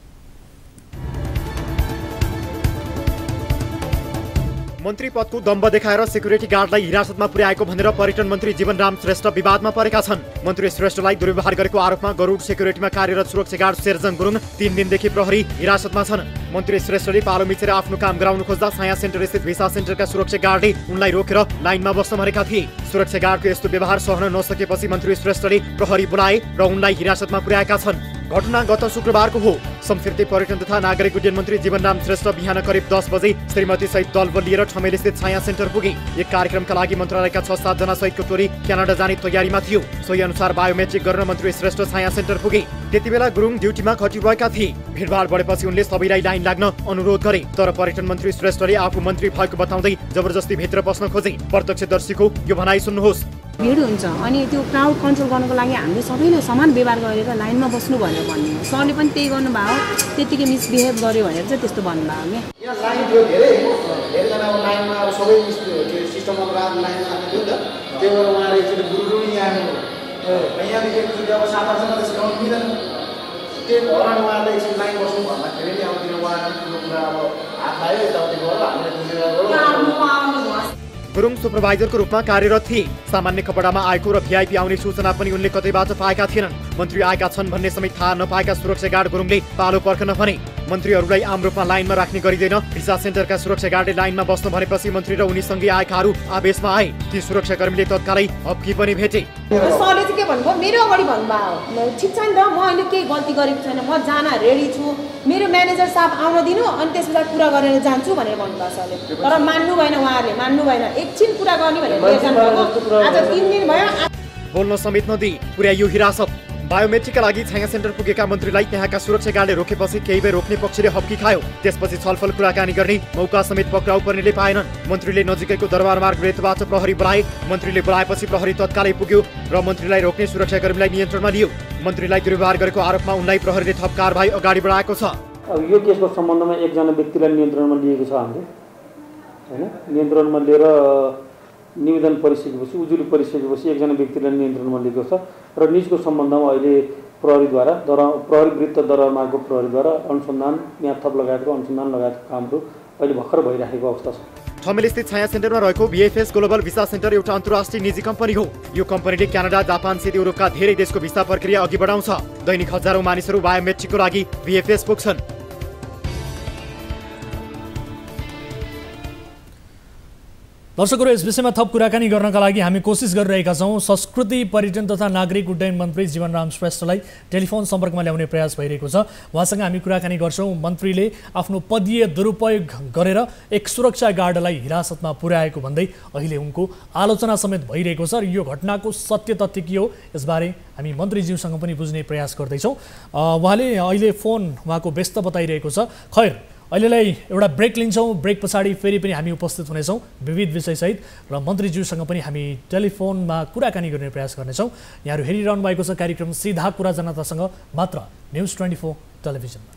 मन्त्री पदको दम्ब देखाएर सेक्युरिटी गार्डलाई हिरासतमा पुर्याएको भनेर पर्यटन मन्त्री जीवनराम श्रेष्ठ विवादमा परेका छन्। मन्त्री श्रेष्ठलाई दुर्व्यवहार गरेको आरोपमा गरुड सेक्युरिटीमा कार्यरत सुरक्षा गार्ड शेरजङ गुरुङ 3 दिनदेखि प्रहरी हिरासतमा छन्। मन्त्री श्रेष्ठले पालो मिचेर आफ्नो काम गराउन खोज्दा साया सेन्टर स्थित भिसा सेन्टरका सुरक्षा गार्डले उनलाई रोकेर लाइनमा बस्न भनेका थिए। सुरक्षा गार्डको यस्तो व्यवहार सहन नसकेपछि मन्त्री श्रेष्ठले प्रहरी बोलाए र उनलाई हिरासतमा पुर्याएका छन्। घटना गत शुक्रबारको हो। संस्कृति पर्यटन तथा नागरिक उड्डयन मन्त्री जीवनराम श्रेष्ठ बिहान करिब 10 बजे श्रीमती सहित दल लिएर ठमेल स्थित छाया सेन्टर पुगे। एक कार्यक्रमका लागि मन्त्रालयका 6-7 जना सहितको टोली क्यानाडा जाने तयारीमा थियो। सोही अनुसार बायोमेट्रिक गर्न मन्त्री श्रेष्ठ छाया सेन्टर पुगे। त्यतिबेला गुरुङ ड्युटीमा खटिरहेका थिए। भिडभाड बढेपछि उनले सबैलाई लाइन लाग्न अनुरोध गरे। तर पर्यटन मन्त्री श्रेष्ठले आफू मन्त्री भएको बताउँदै जबरजस्ती भित्र पस्न खोजे। प्रत्यक्षदर्शीको यो भनाइ सुन्नुहोस्। भिड हुन्छ अनि त्यो क्राउड कन्ट्रोल गर्नको लागि हामीले सबैले समान व्यवहार गरेर लाइनमा बस्नु भनेर भन्ने हो। सरले पनि त्यही गर्नुभयो, त्यतिकै मिसबिहेभ गर्यो भनेर चाहिँ त्यस्तो भन्नुभयो। यहाँ लाइन थियो धेरैजना लाइनमा अब सबै सिस्टममा लाइनमा थियो नि त, त्यही भएर उहाँले एकचोटि गुरुङ यहाँ यहाँदेखि एकचोटि अब 7-8जना त सिकाउनु मिल्दैन। त्यही भएर उहाँले एकचोटि लाइन बस्नु भन्दाखेरि नि अब किन उहाँले ठुलो कुरा अब हात लाग्यो यताउति गऱ्यो, हामीले बुझेर गुरुङ सुपरभाइजरको रूपमा कार्यरत थिए। सामान्य कपडामा आएको र भिआइपी आउने सूचना पनि उनले कतैबाट पाएका थिएनन्। मन्त्री आएका छन् भन्ने समेत थाहा नपाएका सुरक्षा गार्ड गुरुङले पालो पर्खन भने। मन्त्रीहरूलाई आम रूपमा लाइनमा राख्ने गरिँदैन। भिसा सेन्टरका सुरक्षा गार्डले लाइनमा बस्नु भनेपछि मन्त्री र उनीसँगै आएकाहरू आवेशमा आए। ती सुरक्षाकर्मीले तत्कालै हप्की पनि भेटे। सरले चाहिँ के भन्नुभयो, मेरो अगाडि भन्नुभयो ठिक छ नि त, म अहिले केही गल्ती गरेको छैन, म जान रेडी छु, मेरो म्यानेजर साहब आउन दिनु अनि त्यसपछि कुरा गरेर जान्छु भनेर भन्नुभयो सरले। तर मान्नु भएन, उहाँहरूले मान्नु भएन। एकछिन कुरा गर्ने भनेर आज 3 दिन भयो। बोल्न समेत नदिई पुर्याइयो हिरासत। बायोमेट्रिकका लागि छाया सेन्टर पुगेका मन्त्रीलाई त्यहाँका सुरक्षा गार्डले रोकेपछि केही बेर रोक्ने पक्षले हप्की खायो। त्यसपछि छलफल कुराकानी गर्ने मौका समेत पक्राउ पर्नेले पाएनन्। मन्त्रीले नजिकैको दरबार मार्ग रेतबाट प्रहरी बोलाए। मन्त्रीले बोलाएपछि प्रहरी तत्कालै पुग्यो र मन्त्रीलाई रोक्ने सुरक्षाकर्मीलाई नियन्त्रणमा लियो। मन्त्रीलाई दुर्व्यवहार गरेको आरोपमा उनलाई प्रहरीले थप कारबाही अगाडि बढाएको छ। अब यो केसको सम्बन्धमा एकजना व्यक्तिलाई नियन्त्रणमा लिएको छ हामीले, हैन? नियन्त्रणमा लिएर निवेदन परिसकेपछि, उजुरी परिसकेपछि एकजना व्यक्तिलाई नियन्त्रणमा लिएको छ र निजको सम्बन्धमा अहिले प्रहरीद्वारा प्रहरी वृत्त दरबारमार्गको प्रहरीद्वारा अनुसन्धान, यहाँ थप लगायतको अनुसन्धान लगायतको कामहरू अहिले भर्खर भइरहेको अवस्था छ। ठमेल स्थित छाया सेन्टरमा रहेको VFS ग्लोबल भिसा सेन्टर एउटा अन्तर्राष्ट्रिय निजी कम्पनी हो। यो कम्पनीले क्यानाडा, जापान सहित युरोपका धेरै देशको भिसा प्रक्रिया अघि बढाउँछ। दैनिक हजारौं मानिसहरू बायोमेट्रिकको लागि VFS पुग्छन्। दर्शकहरू, यस विषयमा थप कुराकानी गर्नका लागि हामी कोसिस गरिरहेका छौँ। संस्कृति पर्यटन तथा नागरिक उड्डयन मन्त्री जीवनराम श्रेष्ठलाई टेलिफोन सम्पर्कमा ल्याउने प्रयास भइरहेको छ। उहाँसँग हामी कुराकानी गर्छौँ। मन्त्रीले आफ्नो पदीय दुरुपयोग गरेर एक सुरक्षा गार्डलाई हिरासतमा पुर्याएको भन्दै अहिले उनको आलोचना समेत भइरहेको छ र यो घटनाको सत्य तथ्य के हो यसबारे हामी मन्त्रीज्यूसँग पनि बुझ्ने प्रयास गर्दैछौँ। उहाँले अहिले फोन उहाँको व्यस्त बताइरहेको छ। खैर, अहिलेलाई एउटा ब्रेक लिन्छौँ। ब्रेक पछाडि फेरि पनि हामी उपस्थित हुनेछौँ विविध विषयसहित र मन्त्रीज्यूसँग पनि हामी टेलिफोनमा कुराकानी गर्ने प्रयास गर्नेछौँ। यहाँहरू हेरिरहनु भएको छ कार्यक्रम सीधा कुरा जनतासँग, मात्र न्युज 24 टेलिभिजनमा।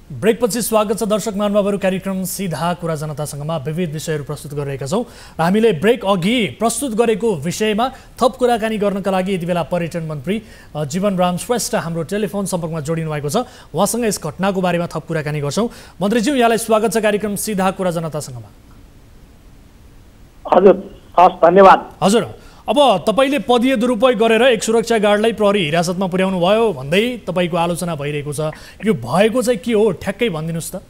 ब्रेकपछि स्वागत छ दर्शक महानुभावहरू। कार्यक्रम सीधा कुरा जनतासँगमा विविध विषयहरू प्रस्तुत गरिरहेका छौँ र हामीले ब्रेक अघि प्रस्तुत गरेको विषयमा थप कुराकानी गर्नका लागि यति बेला पर्यटन मन्त्री जीवनराम श्रेष्ठ हाम्रो टेलिफोन सम्पर्कमा जोडिनु भएको छ। उहाँसँग यस घटनाको बारेमा थप कुराकानी गर्छौँ। मन्त्रीज्यू, यहाँलाई स्वागत छ कार्यक्रम सीधा कुरा जनतासँगमा। हजुर, हस्, धन्यवाद। हजुर, अब तपाईले पदीय दुरुपयोग गरेर एक सुरक्षा गार्डलाई प्रहरी हिरासतमा पुर्याउनु भयो भन्दै तपाईको आलोचना भइरहेको छ। यो भएको चाहिँ के हो ठ्याक्कै भनिदिनुस् त।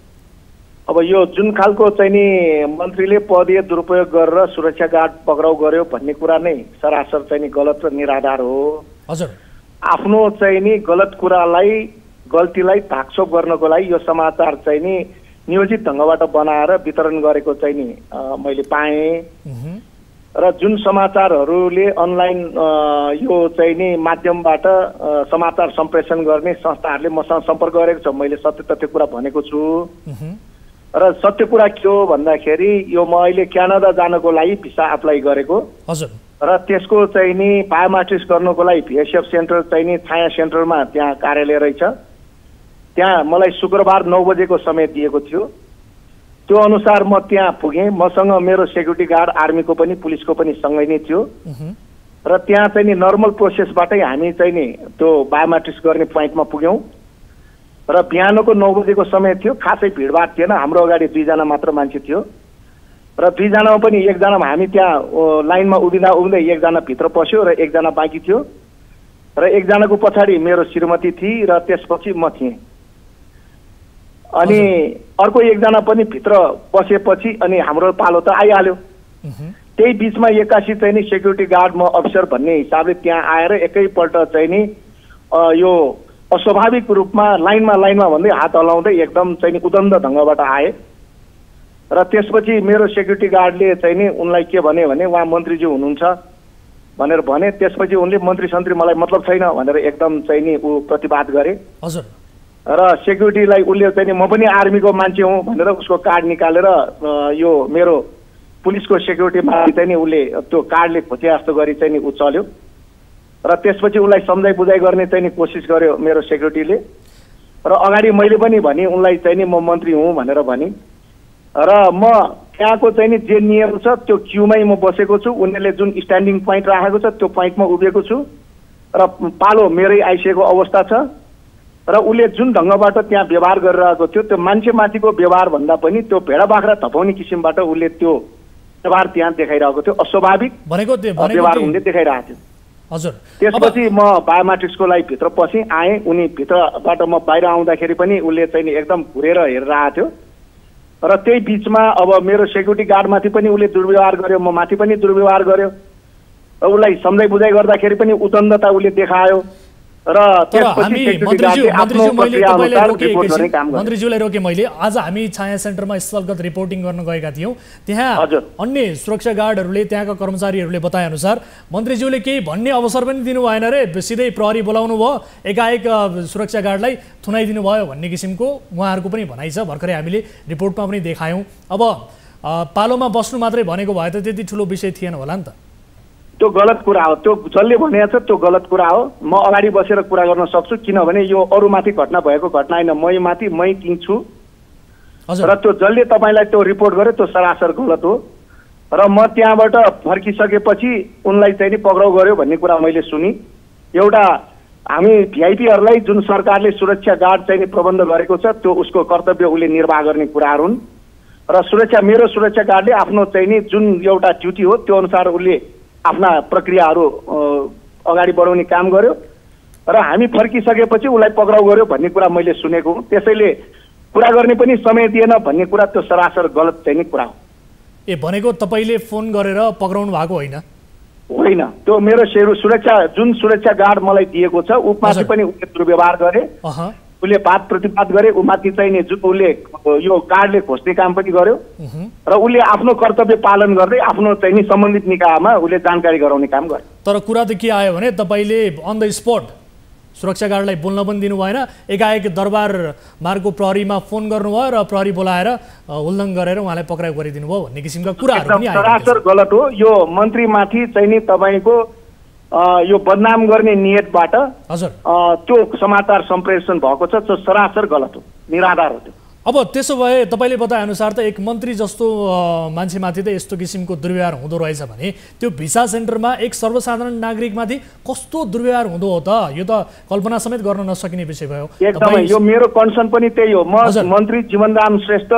अब यो जुन खालको चाहिँ नि मन्त्रीले पदीय दुरुपयोग गरेर सुरक्षा गार्ड पक्राउ गर्यो भन्ने कुरा नै सरासर चाहिँ नि गलत र निराधार हो। हजुर, आफ्नो चाहिँ नि गल्तीलाई ढाकछोप गर्नको लागि यो समाचार चाहिँ नि नियोजित ढङ्गबाट बनाएर वितरण गरेको चाहिँ नि मैले पाएँ। र जुन समाचारहरूले अनलाइन यो चाहिँ नि माध्यमबाट समाचार सम्प्रेषण गर्ने संस्थाहरूले मसँग सम्पर्क गरेको छ, मैले सत्य तथ्य कुरा भनेको छु। र सत्य कुरा के हो भन्दाखेरि यो म अहिले क्यानाडा जानको लागि भिसा अप्लाई गरेको र त्यसको चाहिँ नि बायोमेट्रिक्स गर्नको लागि भिएसएफ सेन्टर चाहिँ नि छाया सेन्टरमा त्यहाँ कार्यालय रहेछ। त्यहाँ मलाई शुक्रबार 9 बजेको समय दिएको थियो। त्यो अनुसार म त्यहाँ पुगेँ। मसँग मेरो सेक्युरिटी गार्ड आर्मीको पनि पुलिसको पनि सँगै नै थियो र त्यहाँ चाहिँ नि नर्मल प्रोसेसबाटै हामी चाहिँ नि त्यो बायोमेट्रिक्स गर्ने पोइन्टमा पुग्यौँ र बिहानको 9 बजेको समय थियो। खासै भिडभाड थिएन, हाम्रो अगाडि 2 जना मात्र मान्छे थियो र 2 जनामा पनि एकजनामा हामी त्यहाँ लाइनमा उभिँदै एकजना भित्र पस्यो र एकजना बाँकी थियो र एकजनाको पछाडि मेरो श्रीमती थिए र त्यसपछि म थिएँ। अनि अर्को एकजना पनि भित्र पसेपछि अनि हाम्रो पालो त आइहाल्यो। त्यही बिचमा एक्कासी चाहिँ नि सेक्युरिटी गार्ड म अफिसर भन्ने हिसाबले त्यहाँ आएर एकैपल्ट चाहिँ नि यो अस्वाभाविक रूपमा लाइनमा भन्दै हात हलाउँदै एकदम चाहिँ नि उदण्ड ढङ्गबाट आए र त्यसपछि मेरो सेक्युरिटी गार्डले चाहिँ नि उनलाई के भने उहाँ मन्त्रीज्यू हुनुहुन्छ भनेर भने। त्यसपछि उनले मन्त्री सन्त्री मलाई मतलब छैन भनेर एकदम चाहिँ नि ऊ प्रतिवाद गरे र सेक्युरिटीलाई उसले चाहिँ नि म पनि आर्मीको मान्छे हुँ भनेर उसको कार्ड निकालेर यो मेरो पुलिसको सेक्युरिटीमा चाहिँ नि उसले त्यो कार्डले खोजे जस्तो गरी चाहिँ नि ऊ चल्यो र त्यसपछि उसलाई सम्झाइ बुझाइ गर्ने चाहिँ नि कोसिस गर्यो मेरो सेक्युरिटीले र अगाडि मैले पनि भने उनलाई चाहिँ नि म मन्त्री हुँ भनेर भने र म त्यहाँको चाहिँ नि जे नियम छ त्यो क्यूमै म बसेको छु। उनीहरूले जुन स्ट्यान्डिङ पोइन्ट राखेको छ त्यो पोइन्टमा उभिएको छु र पालो मेरै आइसकेको अवस्था छ र उसले जुन ढङ्गबाट त्यहाँ व्यवहार गरिरहेको थियो त्यो मान्छेमाथिको व्यवहार भन्दा पनि त्यो भेडा बाख्रा थपाउने किसिमबाट उसले त्यो व्यवहार त्यहाँ देखाइरहेको थियो, अस्वाभाविक व्यवहार उनले देखाइरहेको थियो। त्यसपछि म बायोमेट्रिक्सको लागि भित्र पसेँ, आएँ। उनी भित्रबाट म बाहिर आउँदाखेरि पनि उसले चाहिँ नि एकदम घुरेर हेरेर आएको थियो र त्यही बिचमा अब मेरो सेक्युरिटी गार्डमाथि पनि उसले दुर्व्यवहार गर्यो, म माथि पनि दुर्व्यवहार गर्यो र उसलाई सम्झाइ बुझाइ गर्दाखेरि पनि उदण्डता उसले देखायो र मन्त्रीज्यूलाई रोके मैले। आज हामी छाया सेन्टरमा स्थलगत रिपोर्टिङ गर्न गएका थियौँ। त्यहाँ अन्य सुरक्षा गार्डहरूले त्यहाँका कर्मचारीहरूले बताए अनुसार मन्त्रीज्यूले केही भन्ने अवसर पनि दिनु भएन रे, सिधै प्रहरी बोलाउनु भयो, एकाएक सुरक्षा गार्डलाई थुनाइदिनु भयो भन्ने किसिमको उहाँहरूको पनि भनाइ छ। भर्खरै हामीले रिपोर्टमा पनि देखायौँ। अब पालोमा बस्नु मात्रै भनेको भए त त्यति ठुलो विषय थिएन होला नि त। त्यो गलत कुरा हो, त्यो जसले भनेको छ त्यो गलत कुरा हो। म अगाडि बसेर कुरा गर्न सक्छु किनभने यो अरूमाथि घटना भएको घटना होइन, मै किङ छु र त्यो जसले तपाईँलाई त्यो रिपोर्ट गर्यो त्यो सरासर गलत हो र म त्यहाँबाट फर्किसकेपछि उनलाई चाहिँ नि पक्राउ गर्यो भन्ने कुरा मैले सुनि। एउटा हामी भिआइपीहरूलाई जुन सरकारले सुरक्षा गार्ड चाहिँ नि प्रबन्ध गरेको छ त्यो उसको कर्तव्य उसले निर्वाह गर्ने कुराहरू हुन् र मेरो सुरक्षा गार्डले आफ्नो चाहिँ नि जुन एउटा ड्युटी हो त्यो अनुसार उसले आफ्ना प्रक्रियाहरू अगाडि बढाउने काम गर्यो र हामी फर्किसकेपछि उसलाई पक्राउ गर्यो भन्ने कुरा मैले सुनेको हुँ। त्यसैले कुरा गर्ने पनि समय दिएन भन्ने कुरा त्यो सरासर गलत चाहिँ नि कुरा हो। भनेको तपाईँले फोन गरेर पक्राउनु भएको होइन? त्यो मेरो जुन सुरक्षा गार्ड मलाई दिएको छ उमाथि पनि उसले दुर्व्यवहार गरे, उसले वाद प्रतिवाद गरे, उमाथि चाहिँ नि जुन उसले यो कार्डले खोज्ने काम पनि गर्यो र उसले आफ्नो कर्तव्य पालन गर्दै आफ्नो चाहिँ नि सम्बन्धित निकायमा उसले जानकारी गराउने काम गर्यो। तर कुरा त के आयो भने तपाईँले अन द स्पोट सुरक्षा गार्डलाई बोल्न पनि दिनु भएन, एकाएक दरबार मार्गको प्रहरीमा फोन गर्नुभयो र प्रहरी बोलाएर हुल्दङ गरेर उहाँलाई पक्राउ गरिदिनु भयो भन्ने किसिमका कुराहरू पनि आयो। सरासर गलत हो। यो मन्त्रीमाथि चाहिँ नि तपाईँको यो बदनाम गर्ने नियतबाट त्यो समाचार सम्प्रेषण भएको छ, त्यो सरासर गलत हो, निराधार हो। अब त्यसो भए तपाईँले बताए अनुसार त एक मन्त्री जस्तो मान्छेमाथि त यस्तो किसिमको दुर्व्यवहार हुँदो रहेछ भने त्यो भिसा सेन्टरमा एक सर्वसाधारण नागरिकमाथि कस्तो दुर्व्यवहार हुँदो हो त? यो त कल्पना समेत गर्न नसकिने विषय भयो। एकदमै यो मेरो कन्सर्न पनि त्यही हो। मन्त्री जीवनराम श्रेष्ठ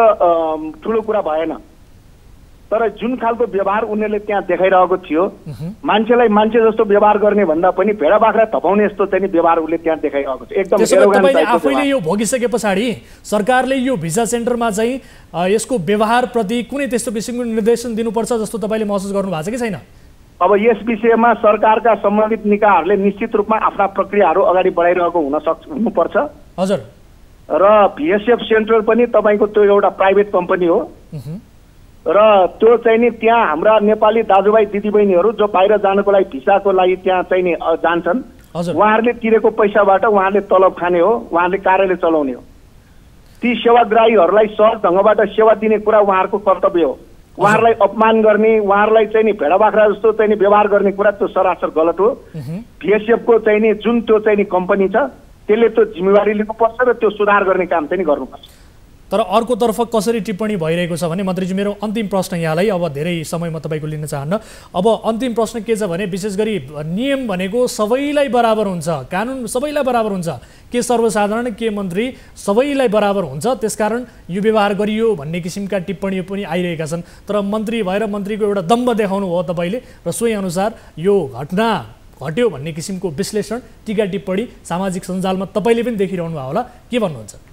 ठुलो कुरा भएन, तर जुन खालको व्यवहार उनीहरूले त्यहाँ देखाइरहेको थियो, मान्छेलाई मान्छे जस्तो व्यवहार गर्ने भन्दा पनि भेडा बाख्रा थपाउने जस्तो चाहिँ व्यवहार उसले त्यहाँ देखाइरहेको थियो। एकदम आफैले यो भोगिसके पछाडि सरकारले यो भिसा सेन्टरमा चाहिँ यसको व्यवहार प्रति कुनै त्यस्तो किसिमको निर्देशन दिनुपर्छ जस्तो तपाईँले महसुस गर्नु भएको छ कि छैन? अब यस विषयमा सरकारका सम्बन्धित निकायहरूले निश्चित रूपमा आफ्ना प्रक्रियाहरू अगाडि बढाइरहेको हुनुपर्छ। हजुर। र भिएसएफ सेन्ट्रल पनि तपाईँको त्यो एउटा प्राइभेट कम्पनी हो र त्यो चाहिँ नि त्यहाँ हाम्रा नेपाली दाजुभाइ दिदीबहिनीहरू जो बाहिर जानको लागि भिसाको लागि त्यहाँ चाहिँ नि जान्छन्, उहाँहरूले तिरेको पैसाबाट उहाँहरूले तलब खाने हो, उहाँहरूले कार्यालय चलाउने हो। ती सेवाग्राहीहरूलाई सहज ढङ्गबाट सेवा दिने कुरा उहाँहरूको कर्तव्य हो। उहाँहरूलाई अपमान गर्ने, उहाँहरूलाई चाहिँ नि भेडा बाख्रा जस्तो चाहिँ नि व्यवहार गर्ने कुरा त्यो सरासर गलत हो। भिएसएफको चाहिँ नि जुन त्यो चाहिँ नि कम्पनी छ त्यसले त्यो जिम्मेवारी लिनुपर्छ र त्यो सुधार गर्ने काम चाहिँ नि गर्नुपर्छ। तर अर्कोतर्फ कसरी टिप्पणी भइरहेको छ भने मन्त्रीजी, मेरो अन्तिम प्रश्न यहाँलाई, अब धेरै समय म तपाईँको लिन चाहन्न। अब अन्तिम प्रश्न के छ भने विशेष गरी नियम भनेको सबैलाई बराबर हुन्छ, कानुन सबैलाई बराबर हुन्छ, के सर्वसाधारण के मन्त्री सबैलाई बराबर हुन्छ, त्यसकारण यो व्यवहार गरियो भन्ने किसिमका टिप्पणी पनि आइरहेका छन्। तर मन्त्री भएर मन्त्रीको एउटा दम्भ देखाउनु हो तपाईँले र सोही अनुसार यो घटना घट्यो भन्ने किसिमको विश्लेषण टीका टिप्पणी सामाजिक सञ्जालमा तपाईँले पनि देखिरहनु भयो होला, के भन्नुहुन्छ?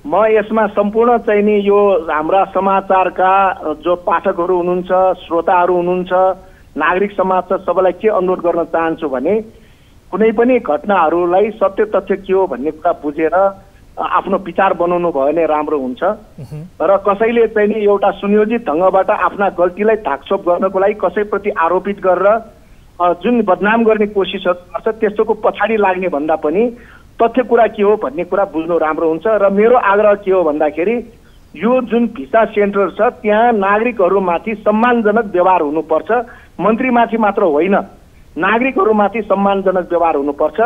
म यसमा सम्पूर्ण चाहिँ नि यो हाम्रा समाचारका जो पाठकहरू हुनुहुन्छ, श्रोताहरू हुनुहुन्छ, नागरिक समाज छ, सबैलाई के अनुरोध गर्न चाहन्छु भने कुनै पनि घटनाहरूलाई सत्य तथ्य के हो भन्ने कुरा बुझेर आफ्नो विचार बनाउनु भयो भने राम्रो हुन्छ। र कसैले चाहिँ नि एउटा सुनियोजित ढङ्गबाट आफ्ना गल्तीलाई ढाकछोप गर्नको लागि कसैप्रति आरोपित गरेर जुन बदनाम गर्ने कोसिसहरू गर्छ त्यस्तोको पछाडि लाग्ने भन्दा पनि तथ्य कुरा के हो भन्ने कुरा बुझ्नु राम्रो हुन्छ। र मेरो आग्रह के हो भन्दाखेरि यो जुन भिसा सेन्टर छ त्यहाँ नागरिकहरूमाथि सम्मानजनक व्यवहार हुनुपर्छ, मन्त्रीमाथि मात्र होइन, नागरिकहरूमाथि सम्मानजनक व्यवहार हुनुपर्छ,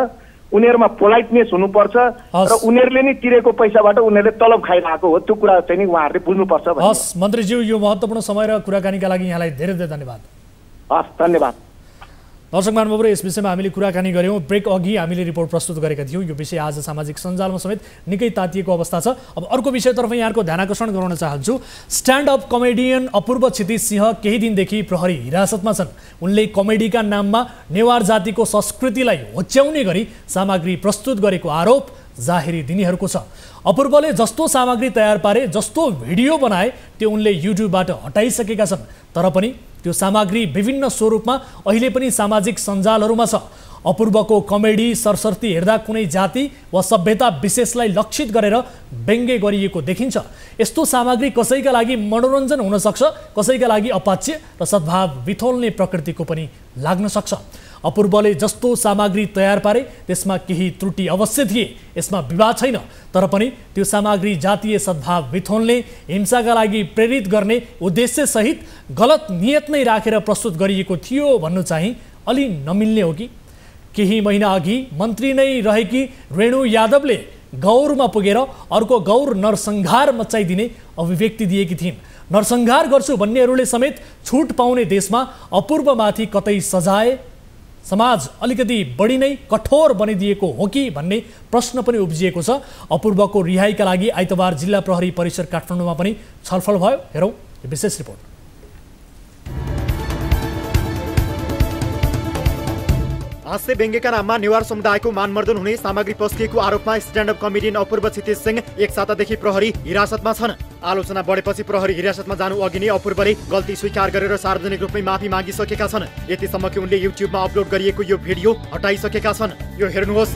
उनीहरूमा पोलाइटनेस हुनुपर्छ र उनीहरूले नै तिरेको पैसाबाट उनीहरूले तलब खाइरहेको हो, त्यो कुरा चाहिँ नि उहाँहरूले बुझ्नुपर्छ। हस् मन्त्रीज्यू, यो महत्त्वपूर्ण समय र कुराकानीका लागि यहाँलाई धेरै धेरै धन्यवाद। हस्, धन्यवाद। दर्शक महानुभावहरू, यस विषयमा हामीले कुराकानी गऱ्यौँ। ब्रेक अघि हामीले रिपोर्ट प्रस्तुत गरेका थियौँ। यो विषय आज सामाजिक सञ्जालमा समेत निकै तातिएको अवस्था छ। अब अर्को विषयतर्फ यहाँको ध्यानाकर्षण गराउन चाहन्छु। स्ट्यान्ड अप कमेडियन अपूर्व क्षितिज सिंह केही दिनदेखि प्रहरी हिरासतमा छन्। उनले कमेडीका नाममा नेवार जातिको संस्कृतिलाई होच्याउने गरी सामग्री प्रस्तुत गरेको आरोप जाहेरी दिनेहरूको छ। अपूर्वले जस्तो सामग्री तयार पारे, जस्तो भिडियो बनाए त्यो उनले युट्युबबाट हटाइसकेका छन्। तर पनि त्यो सामग्री विभिन्न स्वरूपमा अहिले पनि सामाजिक सञ्जालहरूमा छ। अपूर्वको कमेडी सरसर्ती हेर्दा कुनै जाति वा सभ्यता विशेषलाई लक्षित गरेर व्यङ्ग्य गरिएको देखिन्छ। यस्तो सामग्री कसैका लागि मनोरञ्जन हुन सक्छ, कसैका लागि अपाच्य र सद्भाव बिथोल्ने प्रकृतिको पनि लाग्न सक्छ। अपूर्वले जस्तो सामग्री तयार पारे त्यसमा केही त्रुटि अवश्य थिए, यसमा विवाद छैन। तर पनि त्यो सामग्री जातीय सद्भाव बिथोल्ने, हिंसाका लागि प्रेरित गर्ने उद्देश्यसहित गलत नियत नै राखेर प्रस्तुत गरिएको थियो भन्नु चाहिँ अलि नमिल्ने हो कि? केही महिना अघि मन्त्री नै रहेकी रेणु यादवले गौरमा पुगेर अर्को गौर नरसंहार मचाइदिने अभिव्यक्ति दिएकी थिइन्। नरसंहार गर्छु भन्नेहरूले समेत छुट पाउने देशमा अपूर्वमाथि कतै सजाय समाज अलिकति बढी नै कठोर बनिदिएको हो कि भन्ने प्रश्न पनि उब्जिएको छ। अपूर्वको रिहाईका लागि आइतबार जिल्ला प्रहरी परिसर काठमाडौँमा पनि छलफल भयो। हेरौँ यो विशेष रिपोर्ट। हास्य व्यङ्ग्यका नाममा नेवार समुदायको मानमर्दन हुने सामग्री पस्किएको आरोपमा स्ट्यान्डअप कमेडियन अपूर्व क्षितिज सिंह एक सातादेखि प्रहरी हिरासतमा छन्। आलोचना बढेपछि प्रहरी हिरासतमा जानु अघि नै अपूर्वले गल्ती स्वीकार गरेर सार्वजनिक रूपमै माफी मागिसकेका छन्। यतिसम्म कि उनले युट्युबमा अपलोड गरिएको यो भिडियो हटाइसकेका छन्। यो हेर्नुहोस्।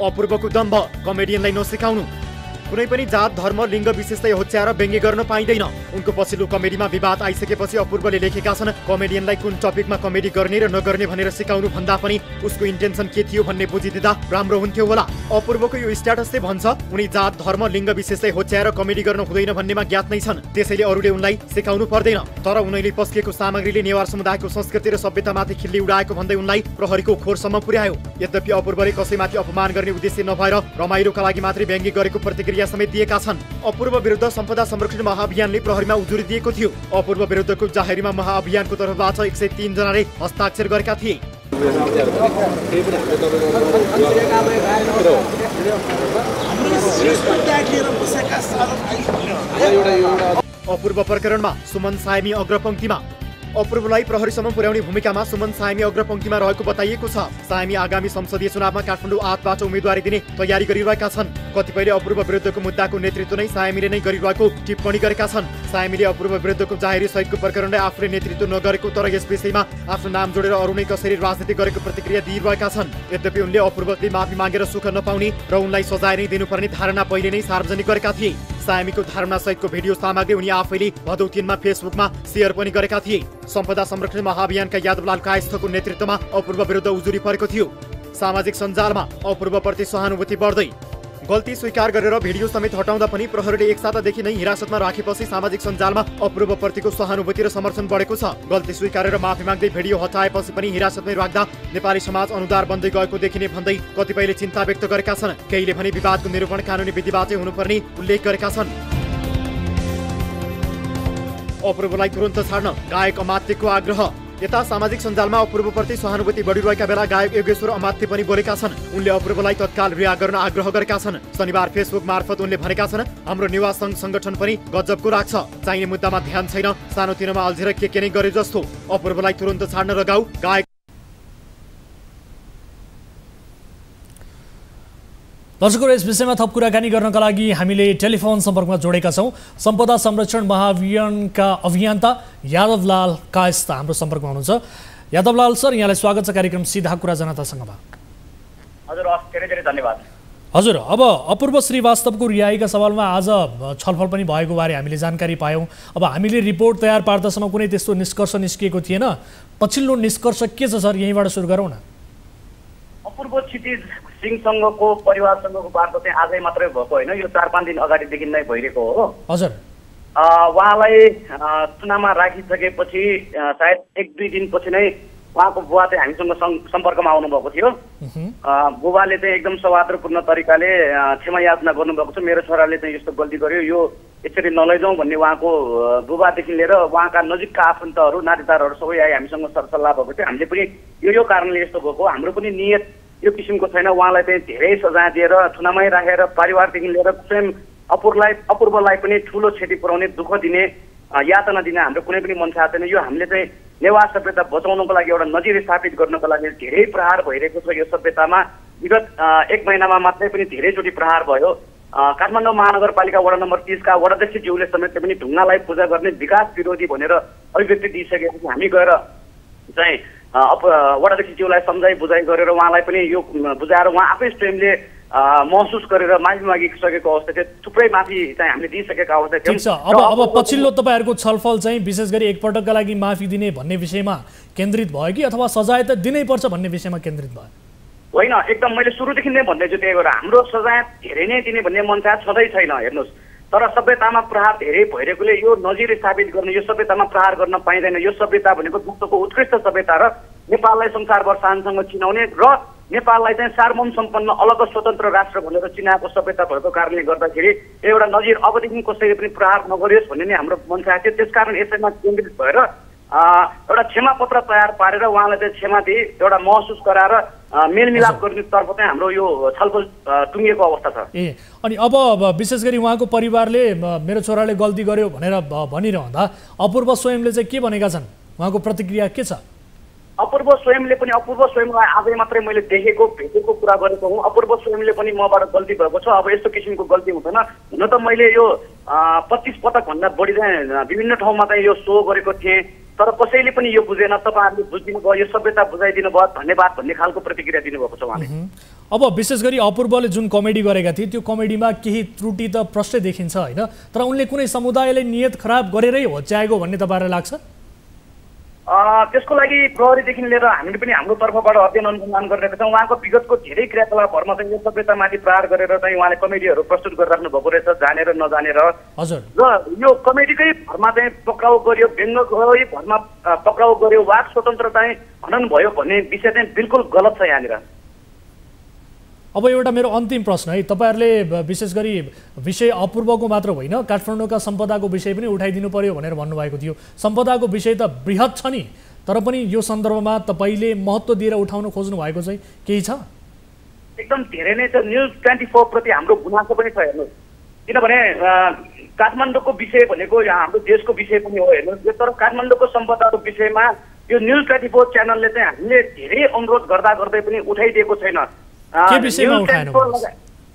अपूर्वको दम्भ, कमेडियनलाई नसिकाउनु। कुनै पनि जात, धर्म, लिङ्ग विशेषलाई होच्याएर व्यङ्ग्य गर्न पाइँदैन। उनको पछिल्लो कमेडीमा विवाद आइसकेपछि अपूर्वले लेखेका छन्, कमेडियनलाई कुन टपिकमा कमेडी गर्ने र नगर्ने भनेर सिकाउनु भन्दा पनि उसको इन्टेन्सन के थियो भन्ने बुझिदिँदा राम्रो हुन्थ्यो होला। अपूर्वको यो स्ट्याटसले भन्छ उनी जात, धर्म, लिङ्ग विशेषलाई होच्याएर कमेडी गर्न हुँदैन भन्नेमा ज्ञात नै छन्। त्यसैले अरूले उनलाई सिकाउनु पर्दैन। तर उनले पस्किएको सामग्रीले नेवार समुदायको संस्कृति र सभ्यतामाथि खिल्ली उडाएको भन्दै उनलाई प्रहरीको खोरसम्म पुर्यायो। यद्यपि अपूर्वले कसैमाथि अपमान गर्ने उद्देश्य नभएर रमाइलोका लागि मात्रै व्यङ्ग्य गरेको प्रतिक्रिया समेत दिएका छन्। अपूर्व विरुद्ध सम्पदा संरक्षण महाअभियानले प्रहरीमा उजुरी दिएको थियो। अपूर्व विरुद्धको जाहेरीमा महाअभियानको तर्फबाट 103 जनाले हस्ताक्षर गरेका थिए। अपूर्व प्रकरणमा सुमन सायमी अग्रपङ्क्तिमा। अपूर्वलाई प्रहरीसम्म पुर्याउने भूमिकामा सुमन सायमी अग्रपङ्क्तिमा रहेको बताइएको छ। सायमी आगामी संसदीय चुनावमा काठमाडौँ 8बाट उम्मेदवारी दिने तयारी गरिरहेका छन्। कतिपयले अपूर्व विरुद्धको मुद्दाको नेतृत्व नै सायमीले नै गरिरहेको टिप्पणी गरेका छन्। साइमीले अपूर्व विरुद्धको जाहेरी सहितको प्रकरणलाई आफूले नेतृत्व नगरेको तर यस विषयमा आफ्नो नाम जोडेर अरू नै कसरी राजनीति गरेको प्रतिक्रिया दिइरहेका छन्। यद्यपि उनले अपूर्वले माफी मागेर सुख नपाउने र उनलाई सजाय नै दिनुपर्ने धारणा पहिले नै सार्वजनिक गरेका थिए। साइमीको धारणा सहितको भिडियो सामग्री उनी आफैले भदौ 3 मा फेसबुकमा सेयर पनि गरेका थिए। सम्पदा संरक्षण महाअभियानका यादवलाल कायस्थको नेतृत्वमा अपूर्व विरुद्ध उजुरी परेको थियो। सामाजिक सञ्जालमा अपूर्वप्रति सहानुभूति बढ्दै गल्ती स्वीकार गरेर भिडियो समेत हटाउँदा पनि प्रहरीले एक सातादेखि नै हिरासतमा राखेपछि सामाजिक सञ्जालमा अपूर्वप्रतिको सहानुभूति र समर्थन बढेको छ। गल्ती स्वीकारेर माफी माग्दै भिडियो हटाएपछि पनि हिरासतमै राख्दा नेपाली समाज अनुदार बन्दै गएको देखिने भन्दै कतिपयले चिन्ता व्यक्त गरेका छन्। केहीले भने विवादको निरूपण कानुनी विधिबाटै हुनुपर्ने उल्लेख गरेका छन्। अपूर्वलाई तुरन्त छाड्न गायक अमात्यको आग्रह। यता सामाजिक सञ्जालमा अपूर्वप्रति सहानुभूति बढिरहेका बेला गायक योगेश्वर अमात्य पनि बोलेका छन्। उनले अपूर्वलाई तत्काल रिहा गर्न आग्रह गरेका छन्। शनिबार फेसबुक मार्फत उनले भनेका छन्, हाम्रो नेवा सङ्घ सङ्गठन पनि गजबको राख्छ। चाहिने मुद्दामा ध्यान छैन, सानोतिनोमा अल्झेर के नै गरे जस्तो। अपूर्वलाई तुरन्त छाड्न लगाऊ गायक। दर्शकहरू, यस विषयमा थप कुराकानी गर्नका लागि हामीले टेलिफोन सम्पर्कमा जोडेका छौँ सम्पदा संरक्षण महाअभियानका अभियन्ता यादवलाल कायस्थ हाम्रो सम्पर्कमा हुनुहुन्छ। यादवलाल सर, यहाँलाई स्वागत छ कार्यक्रम सीधा कुरा जनतासँगमा। हजुर, धेरै धेरै धन्यवाद। हजुर, अब अपूर्व श्रीवास्तवको रिहाईका सवालमा आज छलफल पनि भएको बारे हामीले जानकारी पायौँ। अब हामीले रिपोर्ट तयार पार्दासम्म कुनै त्यस्तो निष्कर्ष निस्किएको थिएन। पछिल्लो निष्कर्ष के छ सर, यहीँबाट सुरु गरौँ न। अपूर्व क्षितिज सिंहसँगको परिवारसँगको वार्ता चाहिँ आजै मात्रै भएको होइन, यो 4-5 दिन अगाडिदेखि नै भइरहेको हो। हजुर, उहाँलाई चुनावमा राखिसकेपछि सायद 1-2 दिनपछि नै उहाँको बुवा चाहिँ हामीसँग सम्पर्कमा आउनुभएको थियो। बुबाले चाहिँ एकदम सौहार्दपूर्ण तरिकाले क्षमा याचना गर्नुभएको छ। मेरो छोराले चाहिँ यस्तो गल्ती गर्यो, यो यसरी नलैजाउँ भन्ने उहाँको बुबादेखि लिएर उहाँका नजिकका आफन्तहरू नातेदारहरू सबै आए, हामीसँग सरसल्लाह भएको थियो। हामीले पनि यो कारणले यस्तो भएको, हाम्रो पनि नियत यो किसिमको छैन। उहाँलाई चाहिँ धेरै सजाय दिएर थुनामै राखेर परिवारदेखि लिएर स्वयं अपूर्वलाई पनि ठुलो क्षति पुर्याउने, दुःख दिने, यातना दिने हाम्रो कुनै पनि मन चाहदैन। यो हामीले चाहिँ नेवा सभ्यता बचाउनको लागि एउटा नजिर स्थापित गर्नको लागि धेरै प्रहार भइरहेको छ। यो सभ्यतामा विगत 1 महिनामा मात्रै पनि धेरैचोटि प्रहार भयो। काठमाडौँ महानगरपालिका वडा नम्बर 30 का वडाध्यक्षज्यूले समेत पनि ढुङ्गालाई पूजा गर्ने विकास विरोधी भनेर अभिव्यक्ति दिइसकेपछि हामी गएर चाहिँ वडाध्यक्षज्यूलाई सम्झाइ बुझाइ गरेर उहाँलाई पनि यो बुझाएर उहाँ आफै स्वयंले महसुस गरेर माफी मागिसकेको अवस्था थियो। थुप्रै माफी चाहिँ हामीले दिइसकेका अवस्था थियो। ठिक छ, अब पछिल्लो तपाईँहरूको छलफल चाहिँ विशेष गरी एकपटकका लागि माफी दिने भन्ने विषयमा केन्द्रित भयो कि अथवा सजाय त दिनै पर्छ भन्ने विषयमा केन्द्रित भयो? होइन, एकदम मैले सुरुदेखि नै भन्दैछु त्यही भएर हाम्रो सजाय धेरै नै दिने भन्ने मन चाह छँदै छैन। हेर्नुहोस्, तर सभ्यतामा प्रहार धेरै भइरहेकोले यो नजिर स्थापित गर्ने, यो सभ्यतामा प्रहार गर्न पाइँदैन। यो सभ्यता भनेको विश्वको उत्कृष्ट सभ्यता र नेपाललाई संसारभर शानसँग चिनाउने र नेपाललाई चाहिँ सार्वभौम सम्पन्न अलग स्वतन्त्र राष्ट्र भनेर चिनाएको सभ्यता भएको कारणले गर्दाखेरि एउटा नजिर अबदेखि कसैले पनि प्रहार नगरियोस् भन्ने नै हाम्रो मन चाह थियो। त्यसकारण यसैमा केन्द्रित भएर एउटा क्षमा पत्र तयार पारेर उहाँलाई चाहिँ क्षमा दिए, एउटा महसुस गराएर मेलमिलाप गर्नेतर्फ चाहिँ हाम्रो यो छलफल टुङ्गिएको अवस्था छ। अनि अब विशेष गरी उहाँको परिवारले मेरो छोराले गल्ती गर्यो भनेर भनिरहँदा अपूर्व स्वयंले चाहिँ के भनेका छन्, उहाँको प्रतिक्रिया के छ? अपूर्व स्वयंलाई आजै मात्रै मैले देखेको भेटेको कुरा गरेको हुँ। अपूर्व स्वयंले पनि मबाट गल्ती भएको छ, अब यस्तो किसिमको गल्ती हुँदैन। हुन त मैले यो 25 पटकभन्दा बढी चाहिँ विभिन्न ठाउँमा चाहिँ यो सो गरेको थिएँ, तर कसैले पनि यो बुझेन। तपाईँहरूले बुझिदिनु भयो, यो सभ्यता बुझाइदिनु भयो, धन्यवाद भन्ने खालको प्रतिक्रिया दिनुभएको छ उहाँले। अब विशेष गरी अपूर्वले जुन कमेडी गरेका थिए त्यो कमेडीमा केही त्रुटि त प्रष्टै देखिन्छ होइन, तर उनले कुनै समुदायलाई नियत खराब गरेरै होच्याएको भन्ने तपाईँहरूलाई लाग्छ? त्यसको लागि प्रहरीदेखि लिएर हामीले पनि हाम्रो तर्फबाट अध्ययन अनुसन्धान गरिरहेका छौँ। उहाँको विगतको धेरै क्रियाकलापहरूमा चाहिँ यो सभ्यतामाथि प्रहार गरेर चाहिँ उहाँले कमेडीहरू प्रस्तुत गरिराख्नु भएको रहेछ, जानेर नजानेर। हजुर, र यो कमेडीकै भरमा चाहिँ पक्राउ गर्यो, व्यङ्गकै भरमा पक्राउ गर्यो, वाक स्वतन्त्र चाहिँ हनन भयो भन्ने विषय चाहिँ बिल्कुल गलत छ यहाँनिर। अब एउटा मेरो अन्तिम प्रश्न है, तपाईँहरूले विशेष गरी विषय अपूर्वको मात्र होइन काठमाडौँका सम्पदाको विषय पनि उठाइदिनु पर्यो भनेर भन्नुभएको थियो। सम्पदाको विषय त बृहत छ नि, तर पनि यो सन्दर्भमा तपाईँले महत्त्व दिएर उठाउन खोज्नु भएको चाहिँ केही छ? एकदम धेरै नै छ। न्युज 24 प्रति हाम्रो गुनासो पनि छ। हेर्नुहोस्, किनभने काठमाडौँको विषय भनेको यहाँ हाम्रो देशको विषय पनि हो। हेर्नुहोस्, तर काठमाडौँको सम्पदाको विषयमा यो न्युज 24 च्यानलले चाहिँ हामीले धेरै अनुरोध गर्दा गर्दै पनि उठाइदिएको छैन। के विषयमा उठाएन?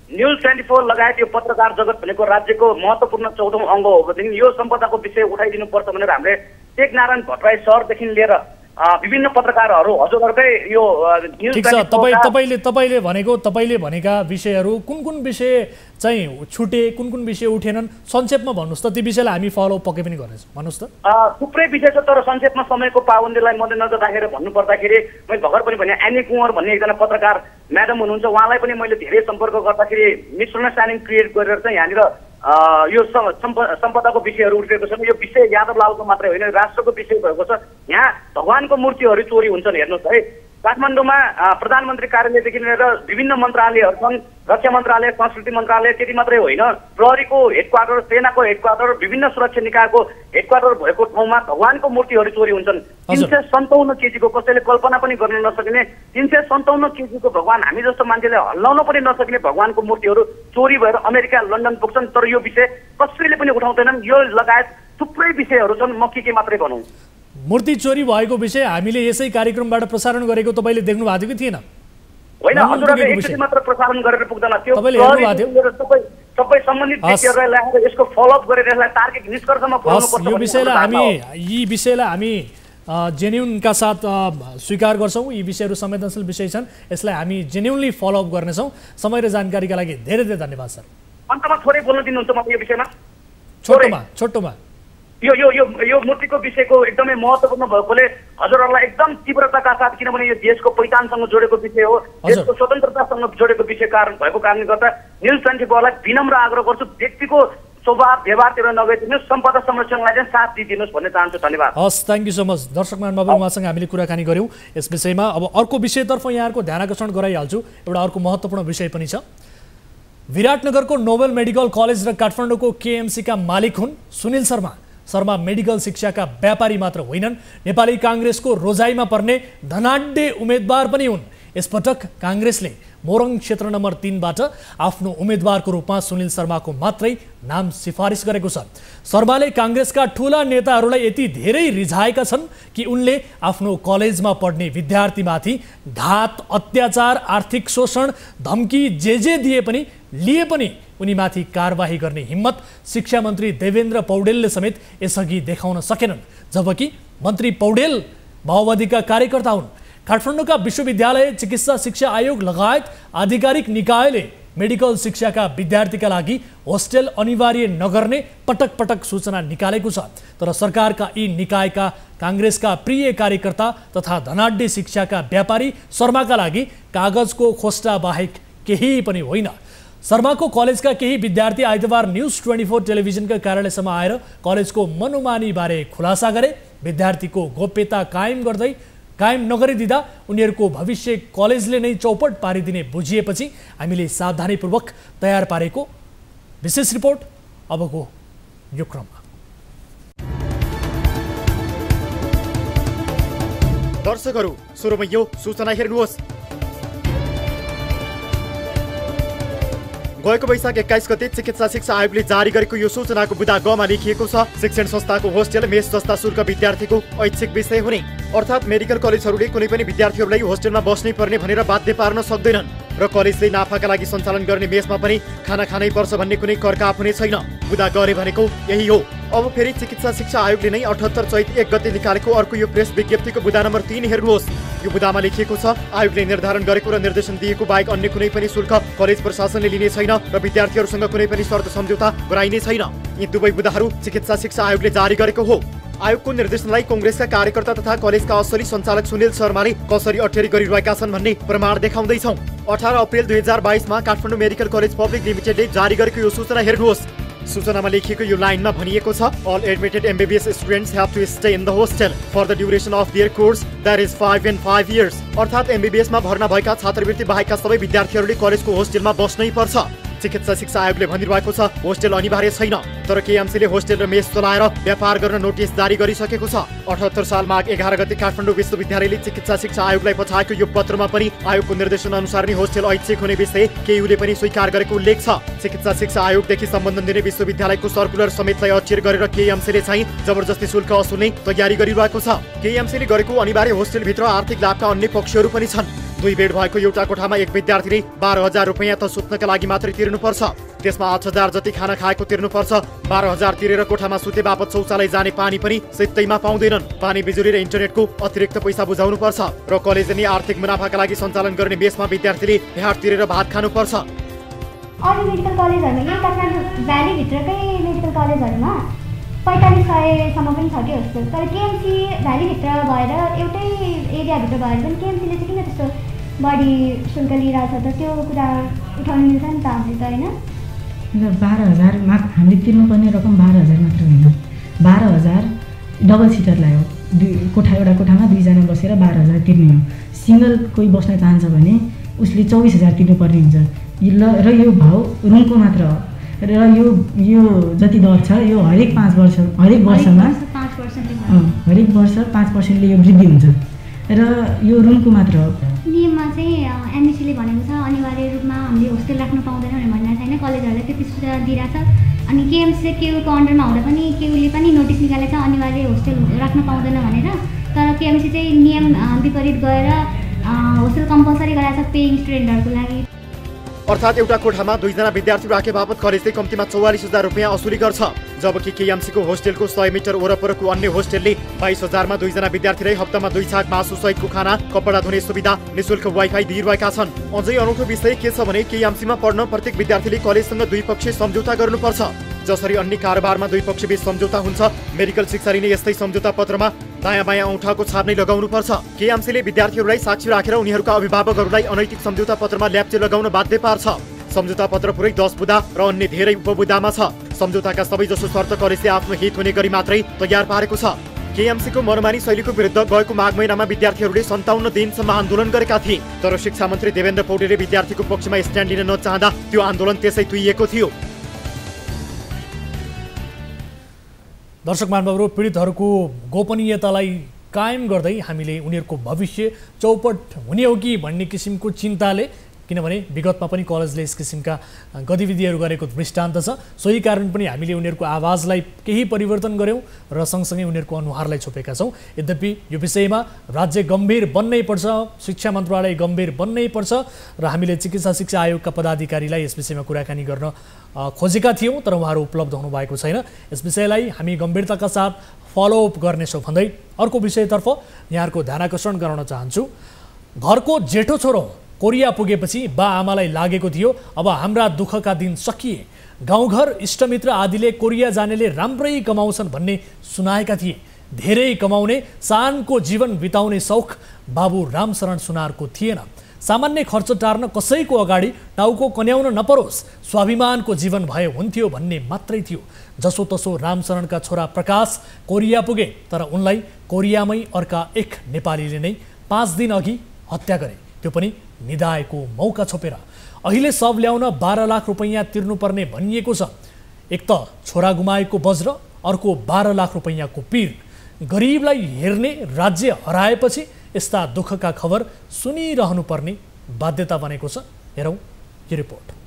न्युज 24 लगायत यो पत्रकार जगत भनेको राज्यको महत्त्वपूर्ण 14औं अङ्ग हो भनेदेखि यो सम्पदाको विषय उठाइदिनुपर्छ भनेर हामीले टेकनारायण भट्टराई सरदेखि लिएर विभिन्न पत्रकारहरू हजुरहरूकै यो न्युज ठीक छ। तपाईले भनेका विषयहरू कुन विषय चाहिँ छुटे, कुन विषय उठेनन्, संक्षेपमा भन्नुहोस् त। ती विषयलाई हामी फलो पक्कै पनि गर्नेछौँ, भन्नुहोस् त। थुप्रै विषय छ, तर संक्षेपमा समयको पाबन्दीलाई मध्यनजर राखेर भन्नुपर्दाखेरि मैले भर्खर पनि भने एनी कुँवर भन्ने एकजना पत्रकार म्याडम हुनुहुन्छ, उहाँलाई पनि मैले धेरै सम्पर्क गर्दाखेरि मिसअन्डरस्ट्यान्डिङ क्रिएट गरेर चाहिँ यहाँनिर यो सम्पदाको विषयहरू उठेको छ। यो विषय यादव लालको मात्रै होइन, राष्ट्रको विषय भएको छ। यहाँ भगवानको मूर्तिहरू चोरी हुन्छन्। हेर्नुहोस् है, काठमाडौँमा प्रधानमन्त्री कार्यालयदेखि लिएर विभिन्न मन्त्रालयहरू छन्, रक्षा मन्त्रालय, संस्कृति मन्त्रालय, त्यति मात्रै होइन, प्रहरीको हेडक्वार्टर, सेनाको हेडक्वार्टर, विभिन्न सुरक्षा निकायको हेडक्वार्टर भएको ठाउँमा भगवानको मूर्तिहरू चोरी हुन्छन्। 357 केजीको, कसैले कल्पना पनि गर्न नसकिने 357 केजीको भगवान, हामी जस्तो मान्छेले हल्लाउन पनि नसकिने भगवानको मूर्तिहरू चोरी भएर अमेरिका, लन्डन पुग्छन्। तर यो विषय कसैले पनि उठाउँदैनन्। यो लगायत थुप्रै विषयहरू छन्, म के मात्रै भनौँ। मूर्ति चोरी भएको विषय हामीले यसै कार्यक्रमबाट प्रसारण गरेको तपाईँले देख्नु भएको थियो कि थिएन? होइन, हजुरहरूले एकचोटि मात्र प्रसारण गरेर पुग्दैन, त्यो सबै सम्बन्धित व्यक्तिहरूलाई ल्याएर यसको फलोअप गरेर यसलाई तार्किक निष्कर्षमा पुर्याउनुपर्छ। यी विषयलाई हामी जेन्युनका साथ स्वीकार गर्छौँ। यी विषयहरू संवेदनशील विषय छन्, यसलाई हामी जेन्युनली फलोअप गर्नेछौँ। समय र जानकारीका लागि धेरै धेरै धन्यवाद सर। अन्तमा थोरै बोल्न दिनुहुन्छ मलाई यो विषयमा? छोटोमा यो मूर्तिको विषयको एकदमै महत्त्वपूर्ण भएकोले हजुरहरूलाई एकदम तीव्रताका साथ, किनभने यो देशको पहिचानसँग जोडेको विषय हो, देशको स्वतन्त्रतासँग जोडेको विषय भएको कारणले गर्दा न्युज 24लाई विनम्र आग्रह गर्छु, व्यक्तिको स्वभाव व्यवहारतिर नगइदिनुहोस्, सम्पदा संरक्षणलाई चाहिँ साथ दिइदिनुहोस् भन्ने चाहन्छु। धन्यवाद। हस्, थ्याङ्क यू सो मच। दर्शकमान बाबु, उहाँसँग हामीले कुराकानी गऱ्यौँ यस विषयमा। अब अर्को विषयतर्फ यहाँहरूको ध्यान आकर्षण गराइहाल्छु। एउटा अर्को महत्त्वपूर्ण विषय पनि छ। विराटनगरको नोबेल मेडिकल कलेज र काठमाडौँको केएमसीका मालिक हुन् सुनिल शर्मा। शर्मा मेडिकल शिक्षाका व्यापारी मात्र होइनन्, नेपाली काङ्ग्रेसको रोजाइमा पर्ने धनाढ्य उम्मेदवार पनि हुन्। यसपटक काङ्ग्रेसले मोरङ क्षेत्र नम्बर 3बाट आफ्नो उम्मेदवारको रूपमा सुनिल शर्माको मात्रै नाम सिफारिस गरेको छ। शर्माले काङ्ग्रेसका ठूला नेताहरूलाई यति धेरै रिझाएका छन् कि उनले आफ्नो कलेजमा पढ्ने विद्यार्थीमाथि घात, अत्याचार, आर्थिक शोषण, धम्की जे लिए पनि उनीमाथि कारबाही गर्ने हिम्मत शिक्षा मन्त्री देवेन्द्र पौडेलले समेत यसअघि देखाउन सकेनन्। जबकि मन्त्री पौडेल माओवादीका कार्यकर्ता हुन्। काठमाडौँका विश्वविद्यालय, चिकित्सा शिक्षा आयोग लगायत आधिकारिक निकायले मेडिकल शिक्षाका विद्यार्थीका लागि होस्टेल अनिवार्य नगर्ने पटक पटक सूचना निकालेको छ। तर सरकारका यी निकायका काङ्ग्रेसका प्रिय कार्यकर्ता तथा धनाढ्य शिक्षाका व्यापारी शर्माका लागि कागजको खोस्टा बाहेक केही पनि होइन। शर्माको कलेजका केही विद्यार्थी आइतबार न्युज 24 टेलिभिजनका कार्यालयसम्म आएर कलेजको मनोमानी बारे खुलासा गरे। विद्यार्थीको गोप्यता कायम नगरिदिँदा उनीहरूको भविष्य कलेजले नै चौपट पारिदिने बुझिएपछि हामीले सावधानीपूर्वक तयार पारेको विशेष रिपोर्ट अबको यो क्रममा। दर्शकहरू, सुरुमा यो सूचना हेर्नुहोस्। गएको वैशाख 21 गते चिकित्सा शिक्षा आयोगले जारी गरेको यो सूचनाको बुँदा गमा लेखिएको छ, शिक्षण संस्थाको होस्टेल, मेस जस्ता शुल्क विद्यार्थीको ऐच्छिक विषय हुने। अर्थात् मेडिकल कलेजहरूले कुनै पनि विद्यार्थीहरूलाई होस्टेलमा बस्नै पर्ने भनेर बाध्य पार्न सक्दैनन् र कलेजले नाफाका लागि सञ्चालन गर्ने मेसमा पनि खाना खानै पर्छ भन्ने कुनै करकाप हुने छैन। बुँदा गरे भनेको यही हो। अब फेरि चिकित्सा शिक्षा आयोगले नै 78 चैत 1 गते निकालेको अर्को यो प्रेस विज्ञप्तिको बुँदा नम्बर 3 हेर्नुहोस्। यो बुँदामा लेखिएको छ, आयोगले निर्धारण गरेको र निर्देशन दिएको बाहेक अन्य कुनै पनि शुल्क कलेज प्रशासनले लिने छैन र विद्यार्थीहरूसँग कुनै पनि शर्त सम्झौता गराइने छैन। यी दुवै बुँदाहरू चिकित्सा शिक्षा आयोगले जारी गरेको हो। आयोगको निर्देशनलाई कांग्रेसका कार्यकर्ता तथा कलेजका असली सञ्चालक सुनिल शर्माले कसरी अठ्यारी गरिरहेका छन् भन्ने प्रमाण देखाउँदैछौँ। 18 अप्रिल 2022 मा काठमाडौँ मेडिकल कलेज पब्लिक लिमिटेडले जारी गरेको यो सूचना हेर्नुहोस्। सूचनामा लेखिएको यो लाइनमा भनिएको छ, all admitted MBBS students have to stay in the hostel for the duration of their course, that is 5 and 5 years। अर्थात् MBBS मा भर्ना भएका छात्रवृत्ति बाहेकका सबै विद्यार्थीहरूले कलेजको होस्टेलमा बस्नै पर्छ। चिकित्सा शिक्षा आयोगले भनिरहेको छ, होस्टेल अनिवार्य छैन, तर केएमसीले होस्टेल र मेस चलाएर व्यापार गर्न नोटिस जारी गरिसकेको छ। 78 साल माघ 11 गते काठमाडौँ विश्वविद्यालयले चिकित्सा शिक्षा आयोगलाई पठाएको यो पत्रमा पनि आयोगको निर्देशन अनुसार नै होस्टेल ऐच्छिक हुने विषय केयुले पनि स्वीकार गरेको उल्लेख छ। चिकित्सा शिक्षा आयोगदेखि सम्बन्धन दिने विश्वविद्यालयको सर्कुलर समेतलाई अचेर गरेर केएमसीले चाहिँ जबरजस्ती शुल्क असुल्ने तयारी गरिरहेको छ। केएमसीले गरेको अनिवार्य होस्टेलभित्र आर्थिक लाभका अन्य पक्षहरू पनि छन्। दुई बेड भएको एउटा कोठामा एक विद्यार्थीले 12,000 रुपैयाँ त सुत्नका लागि मात्रै तिर्नुपर्छ। त्यसमा 8,000 जति खाना खाएको तिर्नुपर्छ। 12,000 तिरेर कोठामा सुते बापत शौचालय जाने पानी पनि सित्तैमा पाउँदैनन्। पानी बिजुली र इन्टरनेटको अतिरिक्त पैसा बुझाउनु पर्छ र कलेज अनि आर्थिक मुनाफाका लागि सञ्चालन गर्ने मेसमा विद्यार्थीले भ्याट तिरेर भात खानुपर्छ। अरू मेडिकल कलेजहरूमा यही काठमाडौँ भ्यालीभित्रकै मेडिकल कलेजहरूमा 45,000सम्म पनि छ कि होस्टेल। तर केएमसी भ्यालीभित्र भएर एउटै एरियाभित्र भएर पनि केएमसीले चाहिँ किन त्यस्तो बढी शुल्क लिइरहेछ त? त्यो कुरा उठाउनु मिल्छ नि त हामीले त, होइन? 12,000 हामीले तिर्नुपर्ने रकम 12,000 मात्र होइन, 12,000 डबल सिटरलाई हो। एउटा कोठामा 2 जना बसेर 12,000 तिर्ने हो। सिङ्गल कोही बस्न चाहन्छ भने उसले 24,000 तिर्नुपर्ने हुन्छ। र यो भाउ रुमको मात्र हो र यो जति दर छ यो हरेक 5 वर्षमा हरेक वर्ष 5%ले यो वृद्धि हुन्छ र यो रुमको मात्र हो। नियममा चाहिँ एमबिसीले भनेको छ अनिवार्य रूपमा हामीले होस्टेल राख्न पाउँदैन भनेर भनेको छैन। कलेजहरूले त्यति सूचना दिइरहेछ। अनि केएमसी चाहिँ केयुको अन्डरमा हुँदा पनि केयुले पनि नोटिस निकालेको छ अनिवार्य होस्टेल राख्न पाउँदैन भनेर। तर केएमसी चाहिँ नियम विपरीत गएर होस्टेल कम्पलसरी गराएको छ पेइङ स्टुडेन्टहरूको लागि। अर्थात् एउटा कोठामा 2 जना विद्यार्थी राखे बापत कलेजले कम्तीमा 44,000 रुपैयाँ असुली गर्छ। जबकि केएमसीको होस्टेलको 100 मिटर वरपरको अन्य होस्टेलले 22,000मा 2 जना विद्यार्थीलाई हप्तामा 2 छाक मासु सहितको खाना, कपडा धुने सुविधा, निःशुल्क वाइफाई दिइरहेका छन्। अझै अनौठो विषय के छ भने केएमसीमा पढ्न प्रत्येक विद्यार्थीले कलेजसँग द्विपक्षीय सम्झौता गर्नुपर्छ। जसरी अन्य कारोबारमा द्विपक्षीय सम्झौता हुन्छ, मेडिकल शिक्षा लिने यस्तै सम्झौता पत्रमा दायाँ बायाँ औँठाको छाप नै लगाउनुपर्छ। केएमसीले विद्यार्थीहरूलाई साक्षी राखेर उनीहरूका अभिभावकहरूलाई अनैतिक सम्झौता पत्रमा ल्याप्चे लगाउन बाध्य पार्छ। सम्झौता पत्र पुरै 10 बुँदा र अन्य धेरै उपबुँदामा छ। सम्झौताका सबैजसो शर्त कलेजले आफ्नो हित हुने गरी मात्रै तयार पारेको छ। केएमसीको मनमानी शैलीको विरुद्ध गएको माघ महिनामा विद्यार्थीहरूले 57 दिनसम्म आन्दोलन गरेका थिए। तर शिक्षा मन्त्री देवेन्द्र पौडेलले विद्यार्थीको पक्षमा स्ट्यान्ड लिन नचाहँदा त्यो आन्दोलन त्यसै तुइएको थियो। दर्शक महानुभावहरू, पीडितहरूको गोपनीयतालाई कायम गर्दै हामीले उनीहरूको भविष्य चौपट हुने हो कि भन्ने किसिमको चिन्ताले, किनभने विगतमा पनि कलेजले यस किसिमका गतिविधिहरू गरेको दृष्टान्त छ, सोही कारण पनि हामीले उनीहरूको आवाजलाई केही परिवर्तन गऱ्यौँ र सँगसँगै उनीहरूको अनुहारलाई छोपेका छौँ। यद्यपि यो विषयमा राज्य गम्भीर बन्नै पर्छ, शिक्षा मन्त्रालय गम्भीर बन्नै पर्छ र हामीले चिकित्सा शिक्षा आयोगका पदाधिकारीलाई यस विषयमा कुराकानी गर्न खोजेका थियौँ, तर उहाँहरू उपलब्ध हुनुभएको छैन। यस विषयलाई हामी गम्भीरताका साथ फलोअप गर्नेछौँ भन्दै अर्को विषयतर्फ यहाँहरूको ध्यानाकर्षण गराउन चाहन्छु। घरको जेठो छोरो कोरिया पुगेपछि बा आमालाई लागेको थियो अब हाम्रा दुःखका दिन सकिए। गाउँघर इष्टमित्र आदिले कोरिया जानेले राम्रै कमाउँछन् भन्ने सुनाएका थिए। धेरै कमाउने सानको जीवन बिताउने सौख बाबु रामशरण सुनारको थिएन। सामान्य खर्च टार्न कसैको अगाडि टाउको कन्याउन नपरोस्, स्वाभिमानको जीवन भए हुन्थ्यो भन्ने मात्रै थियो। जसोतसो रामशरणका छोरा प्रकाश कोरिया पुगे, तर उनलाई कोरियामै अर्का एक नेपालीले नै 5 दिन अघि हत्या गरे, त्यो पनि निदाएको मौका छोपेर। अहिले शव ल्याउन 12 लाख रुपैयाँ तिर्नुपर्ने भनिएको छ। एक त छोरा गुमाएको वज्र, अर्को 12 लाख रुपैयाँको पीर। गरिबलाई हेर्ने राज्य हराएपछि यस्ता दुःखका खबर सुनिरहनुपर्ने बाध्यता बनेको छ। हेरौँ यो रिपोर्ट।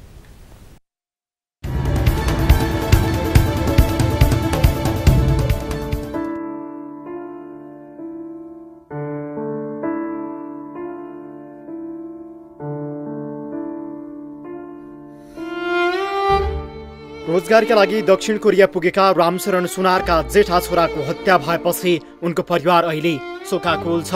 रोजगारका लागि दक्षिण कोरिया पुगेका रामशरण सुनारका जेठा छोराको हत्या भएपछि उनको परिवार अहिले शोकाकुल छ।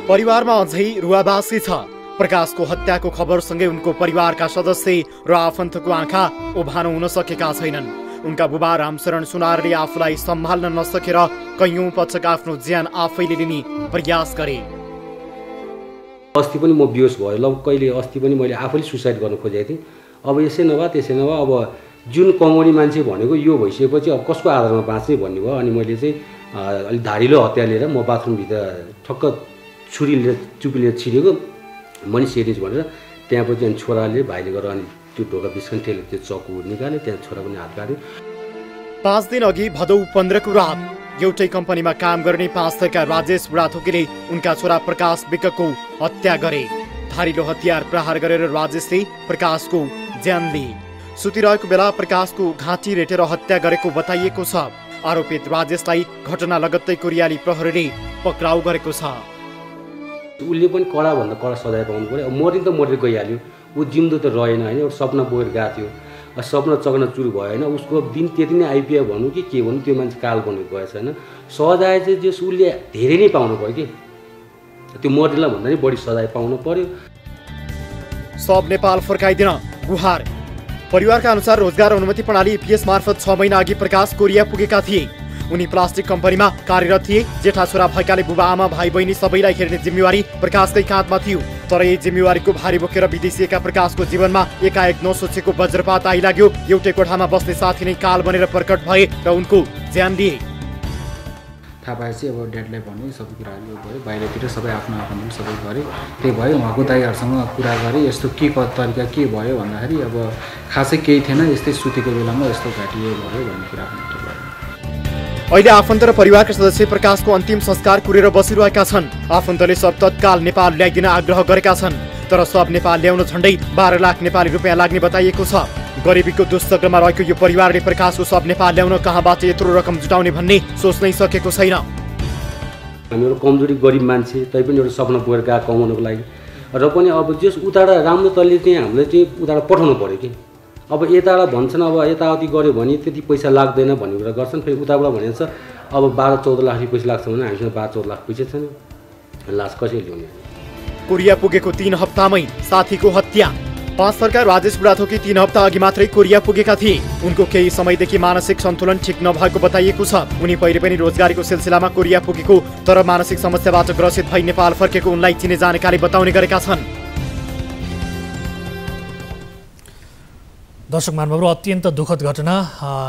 परिवारमा अझै रुवाबासी छ। प्रकाशको हत्याको खबरसँगै उनको परिवारका सदस्य र आफन्तको आँखा उभानो हुन सकेका छैनन्। उनका बुबा रामशरण सुनारले आफूलाई सम्हाल्न नसकेर कैयौं पटक आफ्नो ज्यान आफैले लिने प्रयास गरे। अस्ति पनि म बेहोस भयो, ल कहिले अस्ति पनि मैले आफैले सुसाइड गर्न खोजेको थिएँ। अब यसै नभए त्यसै नभए अब जुन कमाउने मान्छे भनेको यो भइसकेपछि अब कसको आधारमा बाँच्ने भन्ने भयो। अनि मैले चाहिँ अलिक धारिलो हतियार लिएर म बाथरुमभित्र ठक्क छुरीले चुपीले छिरेको मनी सेरिज भनेर त्यहाँपछि अनि छोराले भाइले गरेर अनि त्यो ढोका बिस्कन्टेले त्यो चक्कु निकाल्यो, त्यहाँ छोरा पनि हात काट्यो। 5 दिन अघि भदौ 15 को रात एउटै कम्पनीमा काम गर्ने 5 थरका राजेश बुढाथोकीले उनका छोरा प्रकाश विकको हत्या गरे। धारिलो हतियार प्रहार गरेर राजेशले प्रकाशको ज्यान लिए। सुतिरहेको बेला प्रकाशको घाँटी रेटेर हत्या गरेको बताइएको छ। आरोपित राजेशलाई घटना लगत्तै कोरियाली प्रहरीले पक्राउ गरेको छ। उसले पनि कडाभन्दा कडा सजाय पाउनु पऱ्यो। अब मरि त मरेर गइहाल्यो, ऊ जिउँदो त रहेन होइन, एउटा सपना बोकेर गएको थियो, सपना चकनाचुर भयो होइन, उसको दिन त्यति नै आइपिए भनौँ कि के भनौँ, त्यो मान्छे काल बनेको गएछ होइन। सजाय चाहिँ जस उसले धेरै नै पाउनु पऱ्यो कि, त्यो मरेला भन्दा नि बढी सजाय पाउनु पऱ्यो। सब नेपाल फर्काइदिन गुहार। परिवारका अनुसार रोजगार अनुमति प्रणाली EPS मार्फत 6 महिना अघि प्रकाश कोरिया पुगेका थिए। उनी प्लास्टिक कम्पनीमा कार्यरत थिए। जेठा छोरा भएकाले बुबा आमा भाइ बहिनी सबैलाई हेर्ने जिम्मेवारी प्रकाशकै काँधमा थियो। तर यही जिम्मेवारीको भारी बोकेर विदेशिएका प्रकाशको जीवनमा एकाएक नसोचेको वज्रपात आइलाग्यो। एउटै कोठामा बस्ने साथी नै काल बनेर प्रकट भए र उनको ज्यान दिए। थाहा पाएपछि अब ड्याडलाई भने सबै कुराहरू भयो, बाहिरतिर सबै आफ्नो आफ्नो सबै गरे। त्यही भयो उहाँको दाइहरूसँग कुरा गरेँ, यस्तो के तरिका के भयो भन्दाखेरि अब खासै केही थिएन, यस्तै सुतेको बेलामा यस्तो घाटिए भयो भन्ने कुरा पनि भयो। अहिले आफन्त र परिवारका सदस्य प्रकाशको अन्तिम संस्कार कुरेर बसिरहेका छन्। आफन्तले सब तत्काल नेपाल ल्याइदिन आग्रह गरेका छन्, तर सब नेपाल ल्याउन झन्डै 12 लाख नेपाली रुपियाँ लाग्ने बताइएको छ। गरिबीको दुष्चक्रमा रहेको यो परिवारले प्रकाशको सब नेपाल ल्याउन कहाँबाट यत्रो रकम जुटाउने भन्ने सोच्नै सकेको छैन। हामी एउटा कमजोरी गरिब मान्छे, तैपनि एउटा सपना बोकेर गएको कमाउनको लागि, र पनि अब जस उताबाट राम्रो तरिकाले चाहिँ हामीले चाहिँ उताबाट पठाउनु पऱ्यो कि। अब यताबाट भन्छन् अब यताउति गऱ्यो भने त्यति पैसा लाग्दैन भन्ने कुरा गर्छन्, फेरि उताबाट भनिन्छ अब 12-14 लाख पैसा लाग्छ भने हामीसँग 12-14 लाख पैसा छैन, लास कसरी ल्याउने। कोरिया पुगेको 3 हप्तामै साथीको हत्या। 5 सरकार राजेश बुढाथोकी 3 हप्ता अघि मात्रै कोरिया पुगेका थिए। उनको केही समयदेखि मानसिक सन्तुलन ठिक नभएको बताइएको छ। उनी पहिले पनि रोजगारीको सिलसिलामा कोरिया पुगेको, तर मानसिक समस्याबाट ग्रसित भई नेपाल फर्केको उनलाई चिने जानेकाले बताउने गरेका छन्। दर्शक महानुभावहरू, अत्यन्त दुःखद घटना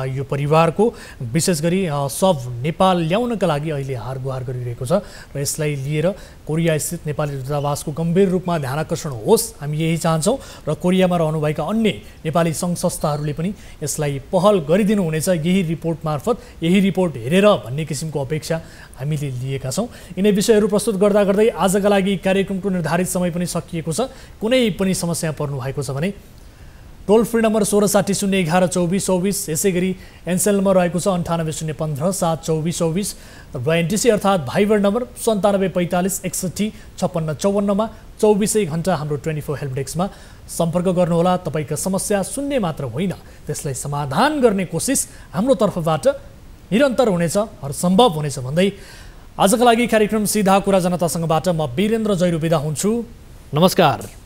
यो परिवारको, विशेष गरी सब नेपाल ल्याउनका लागि अहिले हारगुहार गरिरहेको छ र यसलाई लिएर कोरिया स्थित नेपाली दूतावासको गम्भीर रूपमा ध्यान आकर्षण होस्, हामी यही चाहन्छौँ र कोरियामा रहनुभएका अन्य नेपाली सङ्घ संस्थाहरूले पनि यसलाई पहल गरिदिनु हुनेछ यही रिपोर्ट मार्फत, यही रिपोर्ट हेरेर भन्ने किसिमको अपेक्षा हामीले लिएका छौँ। यिनै विषयहरू प्रस्तुत गर्दा गर्दै आजका लागि कार्यक्रमको निर्धारित समय पनि सकिएको छ। कुनै पनि समस्या पर्नु भएको छ भने टोल फ्री नम्बर 1660112424, यसै गरी एनसेल नम्बर रहेको छ 9801572424 र एनटिसी अर्थात् भाइबर नम्बर 9745615654 मा 24 घण्टा हाम्रो 24 हेल्प डेस्कमा सम्पर्क गर्नुहोला। तपाईँका समस्या सुन्ने मात्र होइन, त्यसलाई समाधान गर्ने कोसिस हाम्रो तर्फबाट निरन्तर हुनेछ, हरसम्भव हुनेछ भन्दै आजका लागि कार्यक्रम सिधा कुरा जनतासँगबाट म वीरेन्द्र जैरू बिदा हुन्छु। नमस्कार।